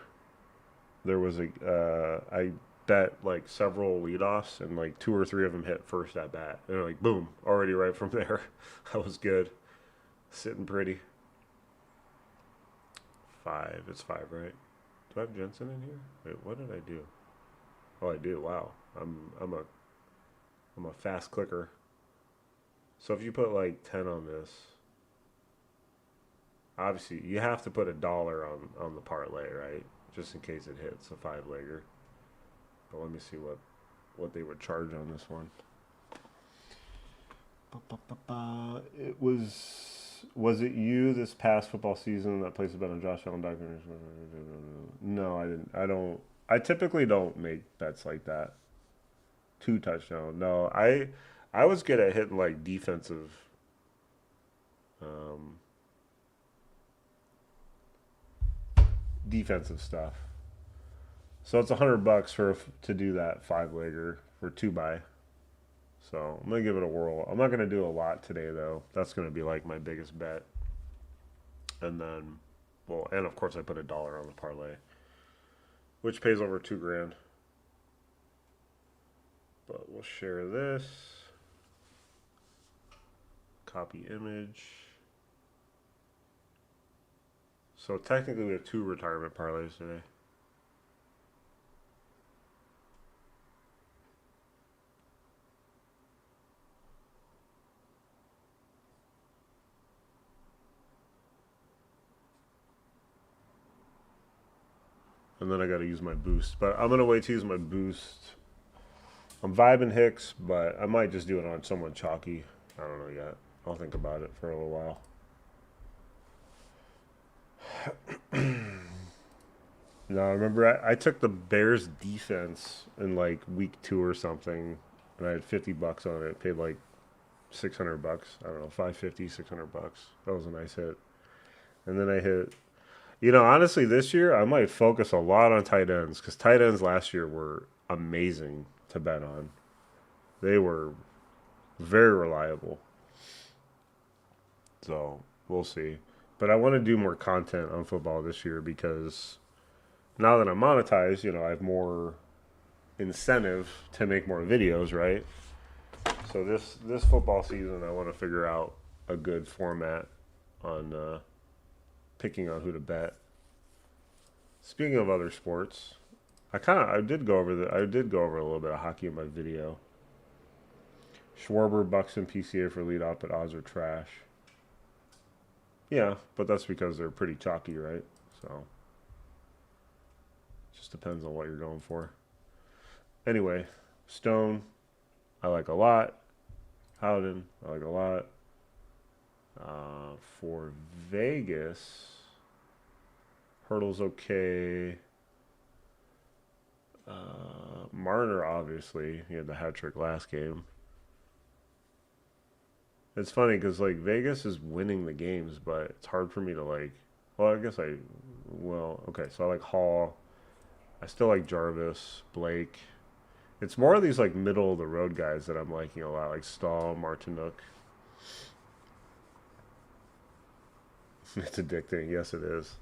[SPEAKER 1] there was a I bet like several leadoffs and like two or three of them hit first at bat. And like boom, already right from there. That was good. Sitting pretty. Five. It's five, right? Do I have Jensen in here? Wait, what did I do? Oh, I do. Wow. I'm a fast clicker. So if you put like 10 on this, obviously you have to put $1 on the parlay, right? Just in case it hits a five legger. But let me see what they would charge on this one. It was it you this past football season that placed a bet on Josh Allen documentary? No, I didn't. I typically don't make bets like that. Two touchdown. No, I was good at hitting like um, defensive stuff. So it's $100 to do that five legger for two buy. So I'm gonna give it a whirl. I'm not gonna do a lot today though. That's gonna be like my biggest bet. And then, well, and of course I put $1 on the parlay, which pays over 2 grand. But we'll share this. Copy image. So technically we have two retirement parlays today. And then I got to use my boost. But I'm going to wait to use my boost. I'm vibing Hicks, but I might just do it on someone chalky. I don't know yet. I'll think about it for a little while. Now, remember, I took the Bears defense in like week 2 or something, and I had $50 on it. Paid like $600. I don't know, 550, $600. That was a nice hit. And then I hit. Honestly, this year I might focus a lot on tight ends because tight ends last year were amazing to bet on. They were very reliable. So we'll see. But I want to do more content on football this year because now that I'm monetized, I have more incentive to make more videos, right? So this football season, I want to figure out a good format on picking on who to bet. Speaking of other sports, I did go over a little bit of hockey in my video. Schwarber, Bucks, and PCA for lead up, but odds are trash. Yeah, but that's because they're pretty chalky, right? So it just depends on what you're going for. Anyway, Stone, I like a lot. Howden, I like a lot. For Vegas, Hurdle's okay. Marner, obviously, he had the hat trick last game. It's funny because like Vegas is winning the games, but it's hard for me to like. Well, I guess okay. So I like Hall. I still like Jarvis, Blake. It's more of these like middle of the road guys that I'm liking a lot, like Stahl, Martinook. It's addicting. Yes, it is.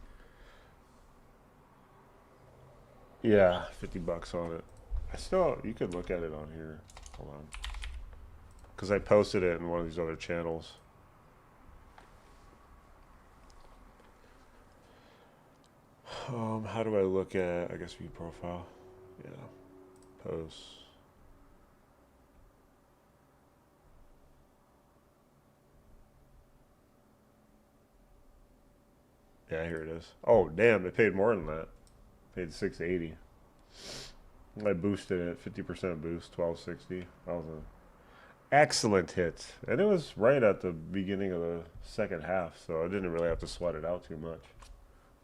[SPEAKER 1] Yeah, $50 on it. I still, you could look at it on here. Hold on. Because I posted it in one of these other channels. How do I look at, I guess, view profile? Yeah. Posts. Yeah, here it is. Oh, damn, they paid more than that. Paid 680. I boosted it, 50% boost, 1260. That was an excellent hit. And it was right at the beginning of the second half, so I didn't really have to sweat it out too much.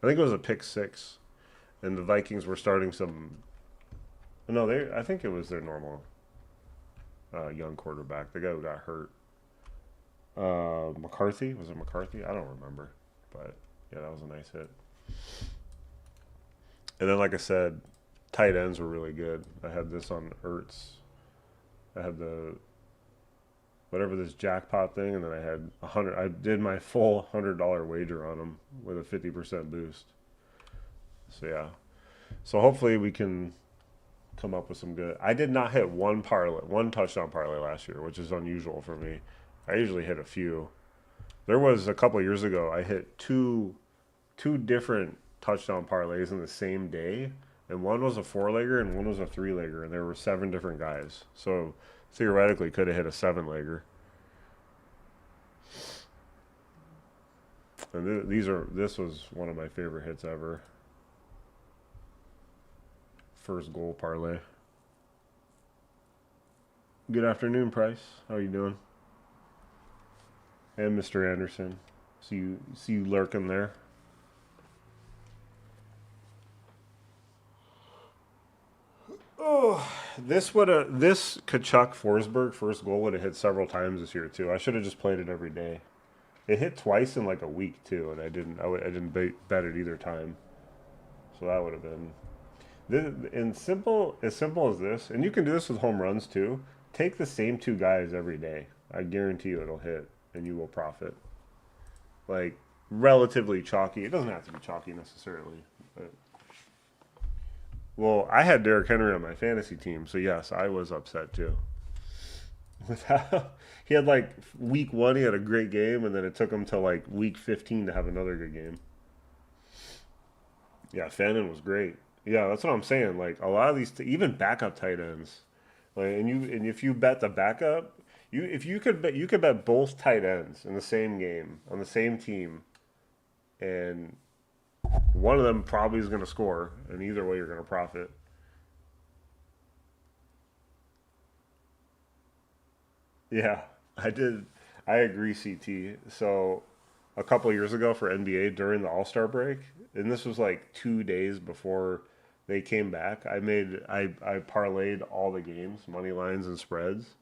[SPEAKER 1] I think it was a pick six, and the Vikings were starting some. No, they. I think it was their normal young quarterback, the guy who got hurt. McCarthy, was it McCarthy? I don't remember, but yeah, that was a nice hit. And then, like I said, tight ends were really good. I had this on Ertz. I had the whatever this jackpot thing, and then I had 100. I did my full $100 wager on him with a 50% boost. So yeah. So hopefully we can come up with some good. I did not hit one touchdown parlay last year, which is unusual for me. I usually hit a few. There was a couple years ago I hit two different touchdown parlays in the same day, and one was a four-legger and one was a three-legger, and there were seven different guys. So theoretically, could have hit a seven-legger. And this was one of my favorite hits ever. First goal parlay. Good afternoon, Price. How are you doing? And Mr. Anderson. See you lurking there. Oh, this Kachuk Forsberg first goal would have hit several times this year too. I should have just played it every day. It hit twice in like a week too, and I didn't bet it either time. So that would have been in simple as this, and you can do this with home runs too. Take the same two guys every day. I guarantee you it'll hit, and you will profit. Like relatively chalky. It doesn't have to be chalky necessarily. But, well, I had Derrick Henry on my fantasy team, so yes, I was upset too. With how he had like week one, he had a great game, and then it took him to like week 15 to have another good game. Yeah, Fannin was great. Yeah, that's what I'm saying. Like a lot of these, even backup tight ends, like and if you bet the backup, if you could bet both tight ends in the same game on the same team, and one of them probably is going to score, and either way you're going to profit. Yeah, I did. I agree, CT. So a couple of years ago for NBA during the All Star break, and this was like 2 days before they came back. I parlayed all the games, money lines and spreads,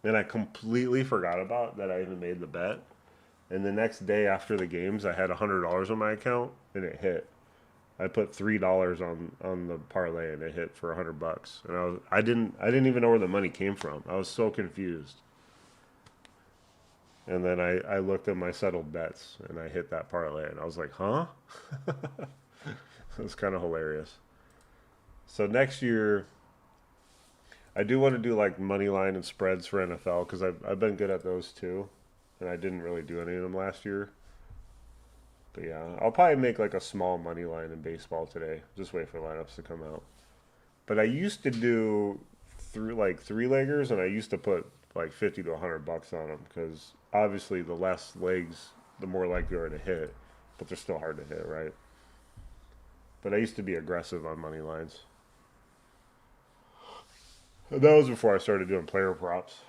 [SPEAKER 1] and I completely forgot about that I even made the bet. And the next day after the games, I had $100 on my account, and it hit. I put $3 on the parlay, and it hit for $100. And I didn't even know where the money came from. I was so confused. And then I looked at my settled bets, and I hit that parlay, and I was like, huh? It was kind of hilarious. So next year, I do want to do like money line and spreads for NFL because I've been good at those too, and I didn't really do any of them last year. But yeah, I'll probably make like a small money line in baseball today. Just wait for lineups to come out. But I used to do through like three leggers, and I used to put like 50 to $100 on them because obviously the less legs, the more likely you are to hit, but they're still hard to hit, right? But I used to be aggressive on money lines. That was before I started doing player props.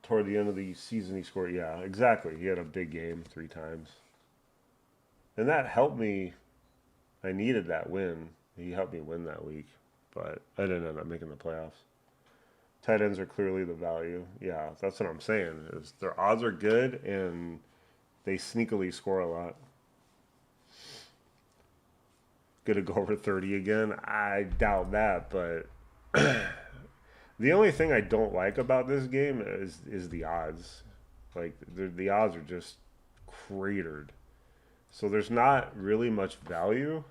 [SPEAKER 1] Toward the end of the season, he scored. Yeah, exactly. He had a big game 3 times, and that helped me. I needed that win. He helped me win that week, but I didn't end up making the playoffs. Tight ends are clearly the value. Yeah, that's what I'm saying. Is their odds are good and they sneakily score a lot. Gonna go over 30 again? I doubt that, but the only thing I don't like about this game is the odds. Like the odds are just cratered. So there's not really much value.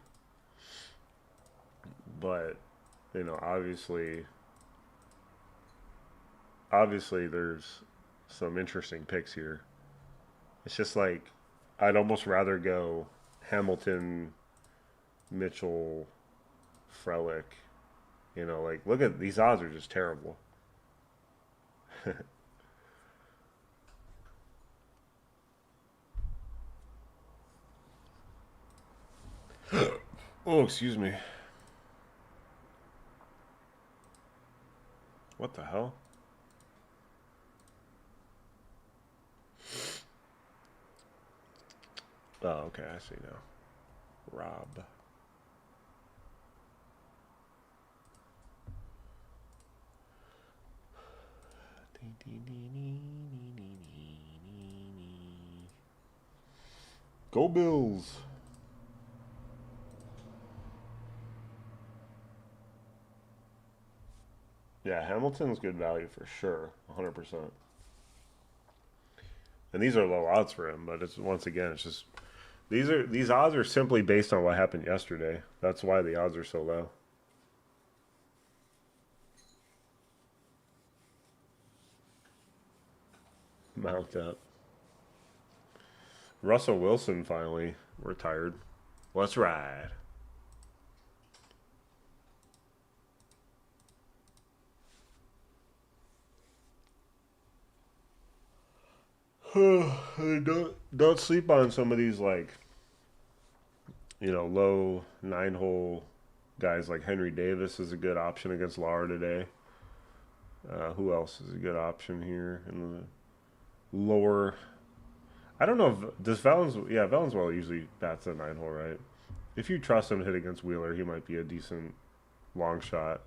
[SPEAKER 1] But obviously, there's some interesting picks here. It's just like I'd almost rather go Hamilton, Mitchell, Frelick. Like look at these odds are just terrible. Oh, excuse me. What the hell? Oh, okay, I see now. Rob. Go Bills. Yeah, Hamilton's good value for sure, 100%. And these are low odds for him, but it's once again, it's just these odds are simply based on what happened yesterday. That's why the odds are so low. Mount up. Russell Wilson finally retired. Let's ride. Don't sleep on some of these like low 9 hole guys like Henry Davis is a good option against Lar today. Who else is a good option here in the lower? I don't know if does Valenzuela. Yeah, Valenzuela usually bats a 9 hole, right? If you trust him to hit against Wheeler, he might be a decent long shot.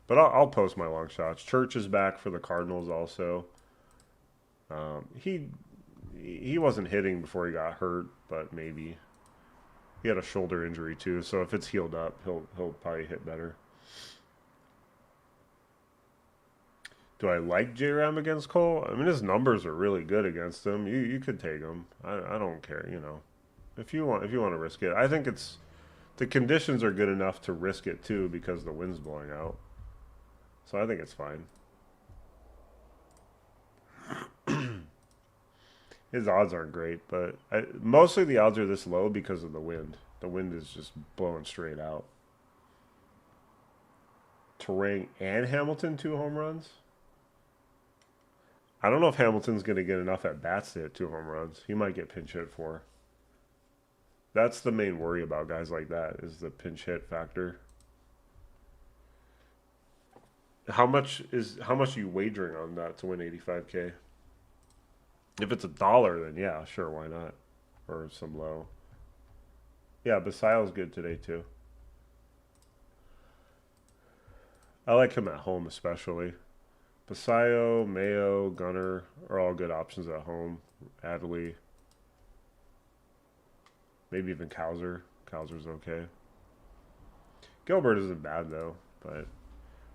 [SPEAKER 1] But I'll post my long shots. Church is back for the Cardinals also. He wasn't hitting before he got hurt, but maybe he had a shoulder injury too. So if it's healed up, he'll probably hit better. Do I like J Ram against Cole? I mean, his numbers are really good against him. You could take him. I don't care. If you want to risk it, I think it's the conditions are good enough to risk it too because the wind's blowing out. So I think it's fine. His odds aren't great, but mostly the odds are this low because of the wind. The wind is just blowing straight out. Terang and Hamilton 2 home runs. I don't know if Hamilton's going to get enough at bats to hit 2 home runs. He might get pinch hit for. That's the main worry about guys like that is the pinch hit factor. How much are you wagering on that to win 85K? If it's $1, then yeah, sure, why not? Or some low. Yeah, Basayo's good today too. I like him at home especially. Basayo, Mayo, Gunner are all good options at home. Adley, maybe even Cowser. Cowser's okay. Gilbert isn't bad though, but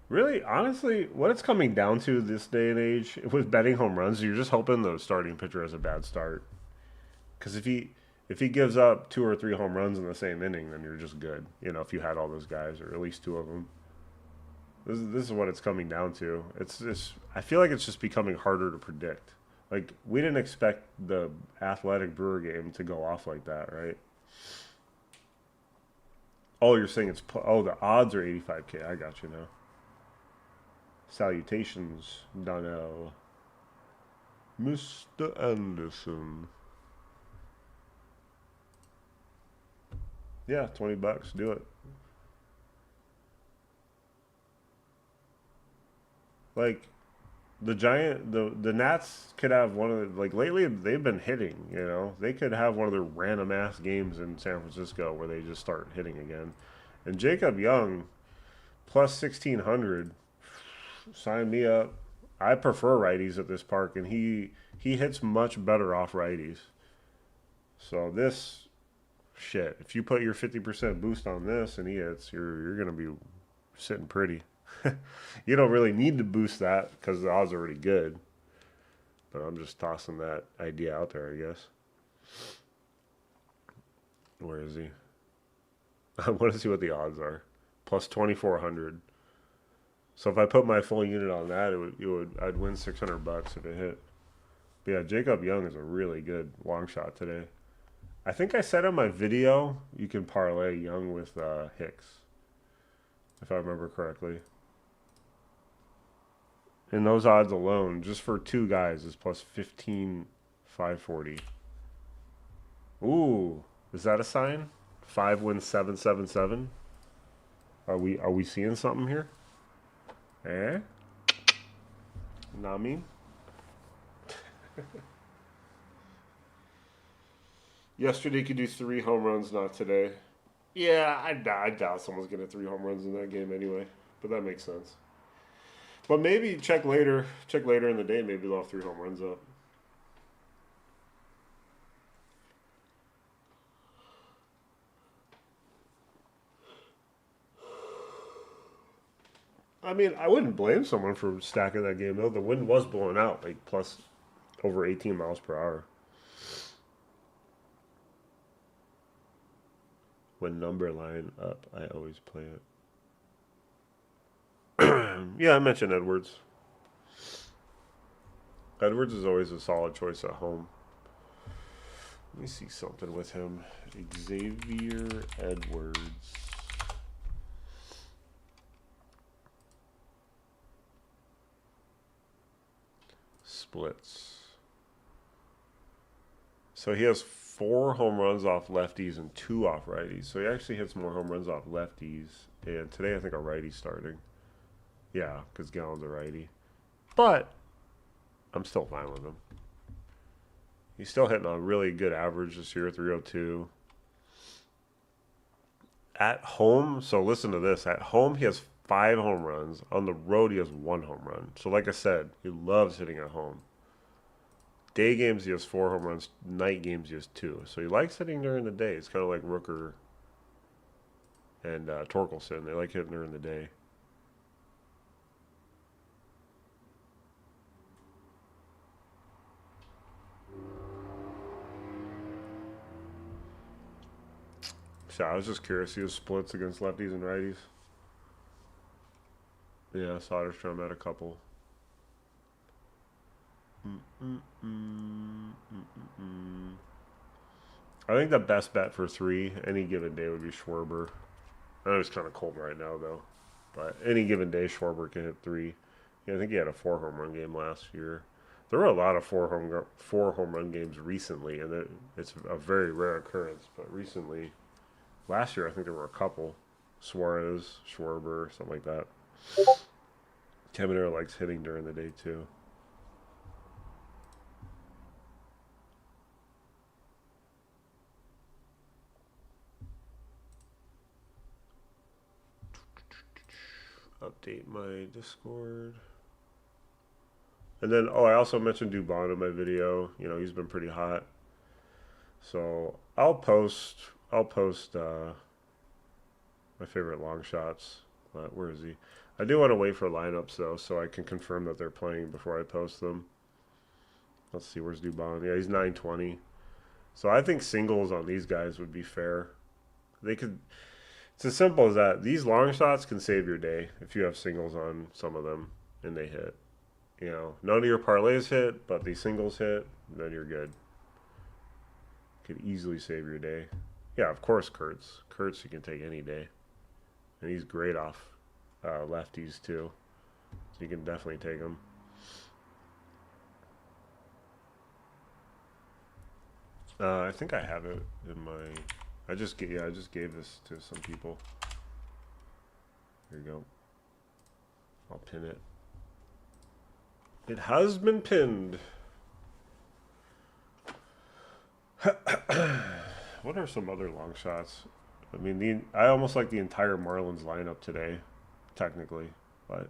[SPEAKER 1] really, honestly, what it's coming down to this day and age with betting home runs, you're just hoping the starting pitcher has a bad start. Because if he gives up 2 or 3 home runs in the same inning, then you're just good. If you had all those guys or at least two of them. This is what it's coming down to. It's just I feel like it's just becoming harder to predict. Like we didn't expect the Athletic Brewer game to go off like that, right? Oh, you're saying the odds are 85K. I got you now. Salutations, Donnell. Mr. Anderson. Yeah, $20. Do it. Like the Nats could have one of like lately they've been hitting. They could have one of their random ass games in San Francisco where they just start hitting again. And Jacob Young plus 1600, sign me up. I prefer righties at this park, and he hits much better off righties. So this shit, if you put your 50% boost on this and he hits, you're gonna be sitting pretty. You don't really need to boost that because the odds are already good. But I'm just tossing that idea out there, I guess. Where is he? I want to see what the odds are. plus 2,400. So if I put my full unit on that, I'd win 600 bucks if it hit. But yeah, Jacob Young is a really good long shot today. I think I said in my video you can parlay Young with Hicks, if I remember correctly. And those odds alone, just for two guys, is plus 15,540. Ooh, is that a sign? 5 wins 777. Are we seeing something here? Eh? Not me. Yesterday could do 3 home runs, not today. Yeah, I doubt someone's getting 3 home runs in that game anyway. But that makes sense. But maybe check later. Check later in the day. Maybe they'll have 3 home runs up. I mean, I wouldn't blame someone for stacking that game though. The wind was blowing out like plus over 18 miles per hour. When number line up, I always play it. Yeah, I mentioned Edwards. Edwards is always a solid choice at home. Let me see something with him. Xavier Edwards. Splits. So he has 4 home runs off lefties and 2 off righties. So he actually hits more home runs off lefties. And today I think a righty starting. Yeah, because Gallen's a righty. But I'm still fine with him. He's still hitting a really good average this year, 302. At home, so listen to this. At home, he has 5 home runs. On the road, he has 1 home run. So, like I said, he loves hitting at home. Day games, he has 4 home runs. Night games, he has 2. So he likes hitting during the day. It's kind of like Rooker and Torkelson. They like hitting during the day. So I was just curious. He has splits against lefties and righties. Yeah, Soderstrom had a couple. I think the best bet for 3 any given day would be Schwarber. I know it's kind of cold right now though, but any given day Schwarber can hit 3. Yeah, I think he had a 4 home run game last year. There were a lot of 4 home run games recently, and it's a very rare occurrence. But recently, last year I think there were a couple. Suarez, Schwarber, something like that. Keminer likes hitting during the day too. Update my Discord. And then, I also mentioned Dubon in my video. You know, he's been pretty hot. So I'll post my favorite long shots. Where is he? I do want to wait for lineups though, so I can confirm that they're playing before I post them. Let's see, where's Dubon? Yeah, he's 920. So I think singles on these guys would be fair. They could. It's as simple as that. These long shots can save your day if you have singles on some of them and they hit. You know, none of your parlays hit, but these singles hit, then you're good. Could easily save your day. Yeah, of course, Kurtz. Kurtz you can take any day, and he's great off lefties too, so you can definitely take him. I think I have it in my. I just gave this to some people. Here you go. I'll pin it. It has been pinned. What are some other long shots? I mean, I almost like the entire Marlins lineup today, technically, but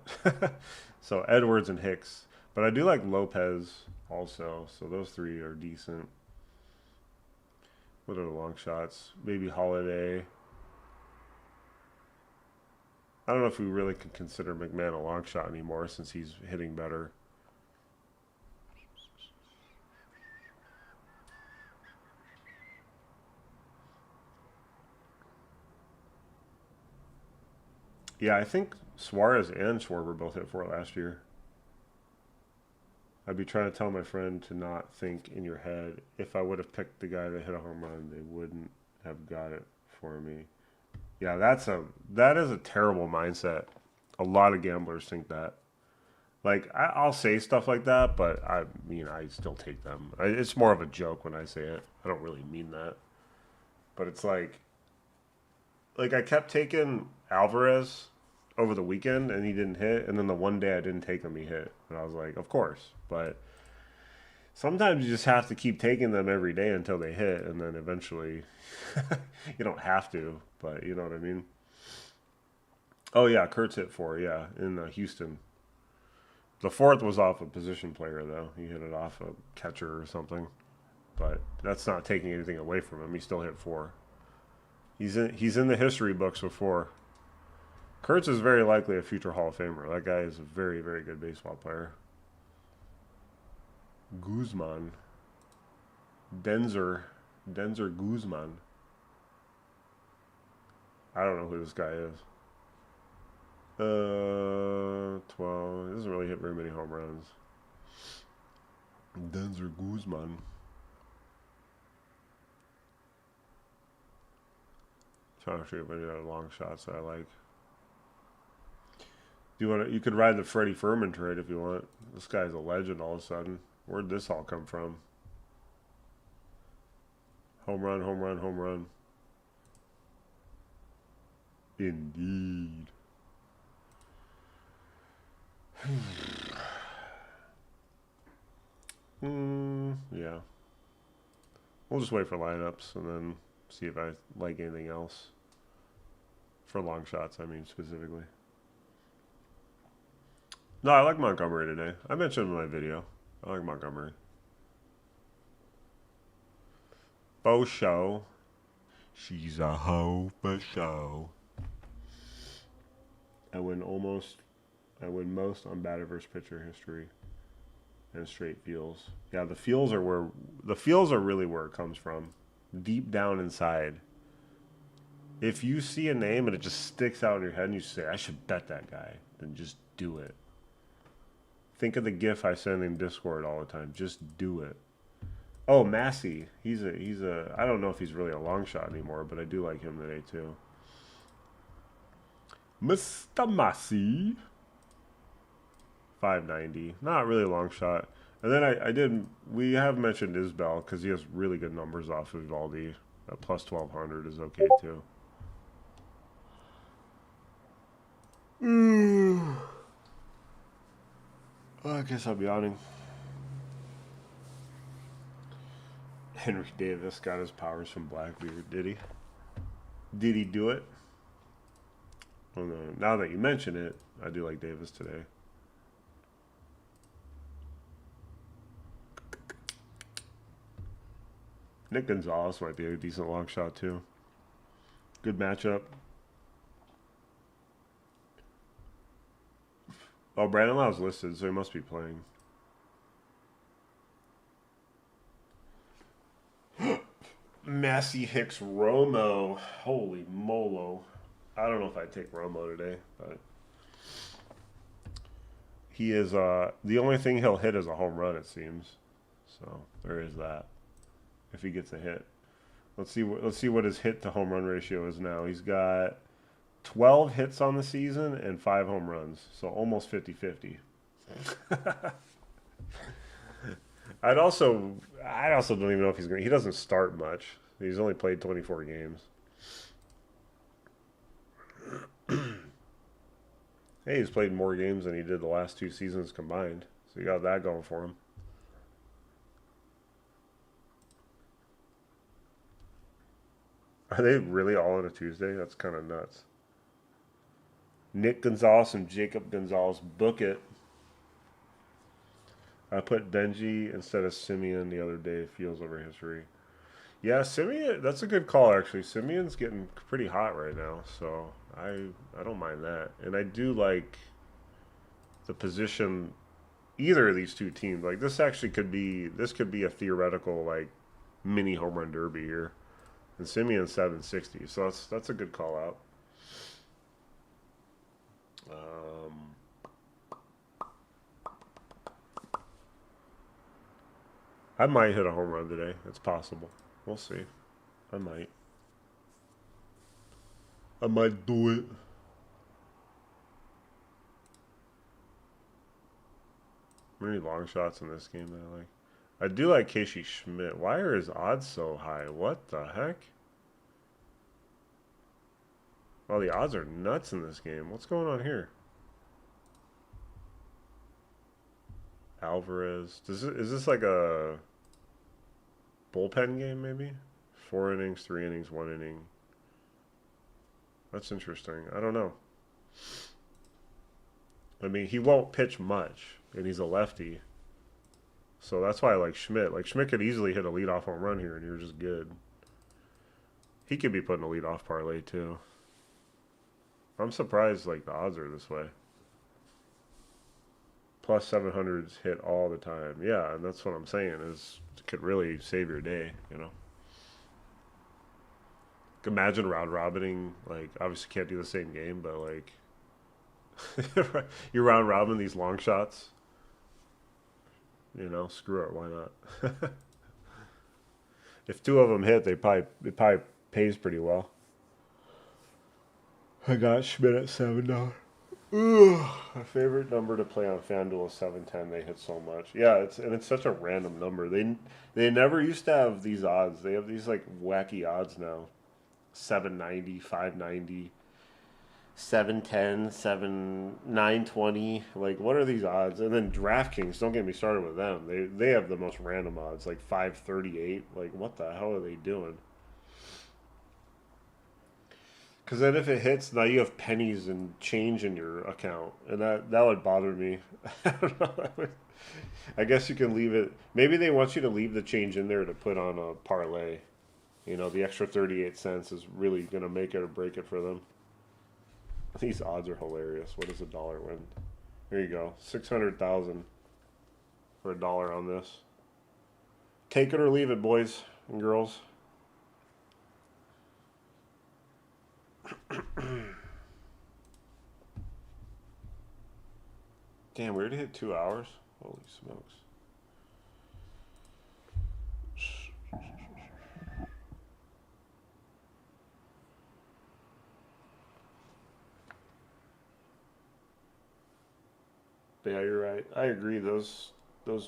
[SPEAKER 1] so Edwards and Hicks, but I do like Lopez also. So those 3 are decent. What are the long shots? Maybe Holiday. I don't know if we really can consider McMahon a long shot anymore since he's hitting better. Yeah, I think Suarez and Schwarber both hit 4 last year. I'd be trying to tell my friend to not think in your head. If I would have picked the guy that hit a home run, they wouldn't have got it for me. Yeah, that is a terrible mindset. A lot of gamblers think that. Like I'll say stuff like that, but I mean I still take them. It's more of a joke when I say it. I don't really mean that. But it's like I kept taking Alvarez over the weekend and he didn't hit, and then the one day I didn't take him, he hit, and I was like, of course. But sometimes you just have to keep taking them every day until they hit, and then eventually you don't have to, but you know what I mean. Oh yeah, Kurtz hit 4, yeah, in Houston. The fourth was off a position player though. He hit it off a catcher or something, but that's not taking anything away from him. He still hit 4. He's in the history books with 4. Kurtz is very likely a future Hall of Famer. That guy is a very, very good baseball player. Guzman. Denzer. Denzer Guzman. I don't know who this guy is. 12. He doesn't really hit very many home runs. Denzer Guzman. Trying to see if any other long shots that I like. Do you want to? You could ride the Freddie Furman trade if you want. This guy's a legend all of a sudden. Where'd this all come from? Home run, home run, home run. Indeed. Yeah. We'll just wait for lineups and then see if I like anything else. For long shots, I mean, specifically. No, I like Montgomery today. I mentioned in my video. I like Montgomery. Bo show. She's a hoe for show. I win almost. I win most on batter versus pitcher history and straight feels. Yeah, the feels are really where it comes from. Deep down inside. If you see a name and it just sticks out in your head and you say, I should bet that guy, then just do it. Think of the GIF I send in Discord all the time. Just do it. Oh, Massey. He's a I don't know if he's really a long shot anymore, but I do like him today too. Mr. Massey. 590. Not really a long shot. And then I did. We have mentioned Isbell because he has really good numbers off of Valdi. Plus 1200 is okay too. I guess I'll be yawning. Henry Davis got his powers from Blackbeard, did he? Did he do it? Well, no, now that you mention it, I do like Davis today. Nick Gonzalez might be a decent long shot too. Good matchup. Oh, Brandon Lau's listed, so he must be playing. Massey Hicks Romo. Holy molo. I don't know if I'd take Romo today, but he is the only thing he'll hit is a home run, it seems. So there is that. If he gets a hit. Let's see what his hit to home run ratio is now. He's got 12 hits on the season and 5 home runs. So almost 50-50. I also don't even know if he's going to. He doesn't start much. He's only played 24 games. Hey, he's played more games than he did the last 2 seasons combined. So you got that going for him. Are they really all on a Tuesday? That's kind of nuts. Nick Gonzalez and Jacob Gonzalez, book it. I put Benji instead of Simeon the other day. Feels over history. Yeah, Simeon. That's a good call actually. Simeon's getting pretty hot right now, so I don't mind that. And I do like the position. Either of these two teams, like this could be a theoretical like mini home run derby here. And Simeon's 760, so that's a good call out. Um, I might hit a home run today. It's possible. We'll see. I might. I might do it. Many long shots in this game that I like. I do like Casey Schmidt. Why are his odds so high? What the heck? Oh, the odds are nuts in this game. What's going on here? Alvarez. Is this like a bullpen game, maybe? 4 innings, 3 innings, 1 inning. That's interesting. I don't know. I mean, he won't pitch much, and he's a lefty. So that's why I like Schmidt. Like, Schmidt could easily hit a leadoff home run here, and you're just good. He could be putting a leadoff parlay, too. I'm surprised, like, the odds are this way. Plus 700s hit all the time. Yeah, and that's what I'm saying, is it could really save your day, you know? Imagine round robining, like, obviously can't do the same game, but, like, you're round robin these long shots. You know, screw it, why not? If two of them hit, it probably pays pretty well. I got Schmidt at $7. Ooh, my favorite number to play on FanDuel is 710. They hit so much. Yeah, it's such a random number. They never used to have these odds. They have these like wacky odds now. 790, 590, 710, 920. Like, what are these odds? And then DraftKings, don't get me started with them. They have the most random odds, like 538. Like, what the hell are they doing? Because then if it hits, now you have pennies and change in your account, and that would bother me. I don't know. I guess you can leave it. Maybe they want you to leave the change in there to put on a parlay. You know, the extra 38 cents is really going to make it or break it for them. These odds are hilarious. What is a dollar win? There you go. 600,000 for a dollar on this. Take it or leave it, boys and girls. Damn, we already hit 2 hours. Holy smokes. But yeah, you're right. I agree. Those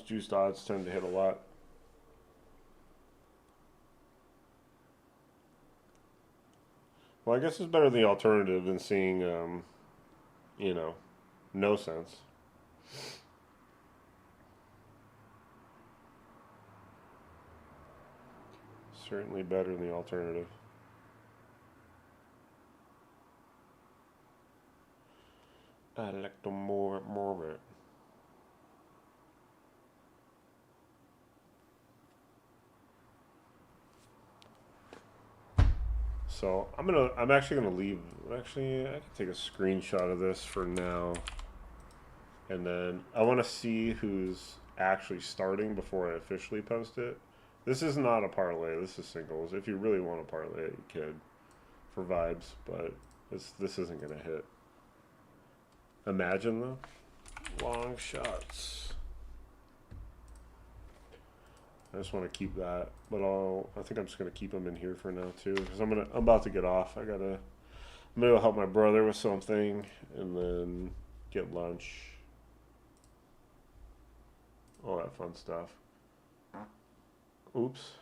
[SPEAKER 1] juiced odds tend to hit a lot. Well, I guess it's better than the alternative than seeing, you know, no sense. Certainly better than the alternative. I like the more of it. So I'm actually gonna leave. Actually, I can take a screenshot of this for now, and then I want to see who's actually starting before I officially post it. This is not a parlay. This is singles. If you really want to parlay it, you could for vibes, but this isn't gonna hit. Imagine though, long shots. I just want to keep that, but I think I'm just gonna keep them in here for now too, because I'm about to get off. I'm gonna go help my brother with something, and then get lunch, all that fun stuff. Oops.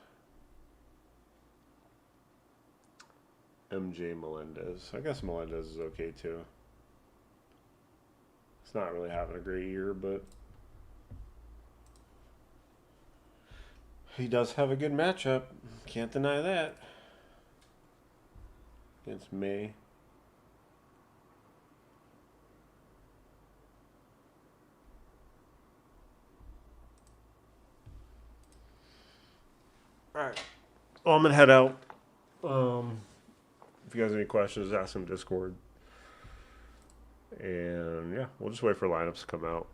[SPEAKER 1] MJ Melendez. I guess Melendez is okay too. It's not really having a great year, but he does have a good matchup. Can't deny that. Against May. Alright. Well, I'm going to head out. If you guys have any questions, ask them Discord. And yeah, we'll just wait for lineups to come out.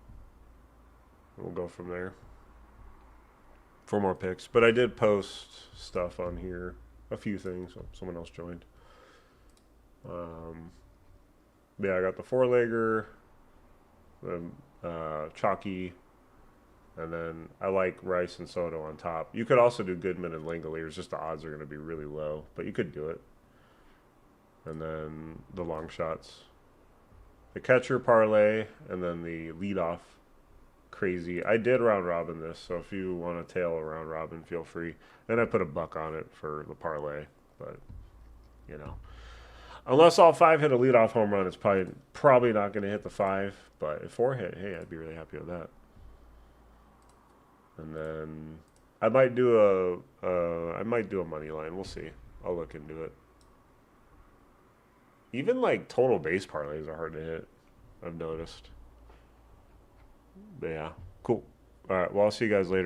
[SPEAKER 1] We'll go from there. 4 more picks. But I did post stuff on here. A few things. Someone else joined. Yeah, I got the four legger, the chalky, and then I like Rice and Soto on top. You could also do Goodman and Langoliers, just the odds are going to be really low, but you could do it. And then the long shots, the catcher parlay, and then the leadoff crazy. I did round robin this, so if you want to tail a round robin, feel free. Then I put a buck on it for the parlay, but you know, unless all five hit a leadoff home run, it's probably not going to hit the five. But if four hit, hey, I'd be really happy with that. And then I might do I might do a money line. We'll see. I'll look into it. Even like total base parlays are hard to hit. I've noticed. But yeah, cool. All right. Well, I'll see you guys later.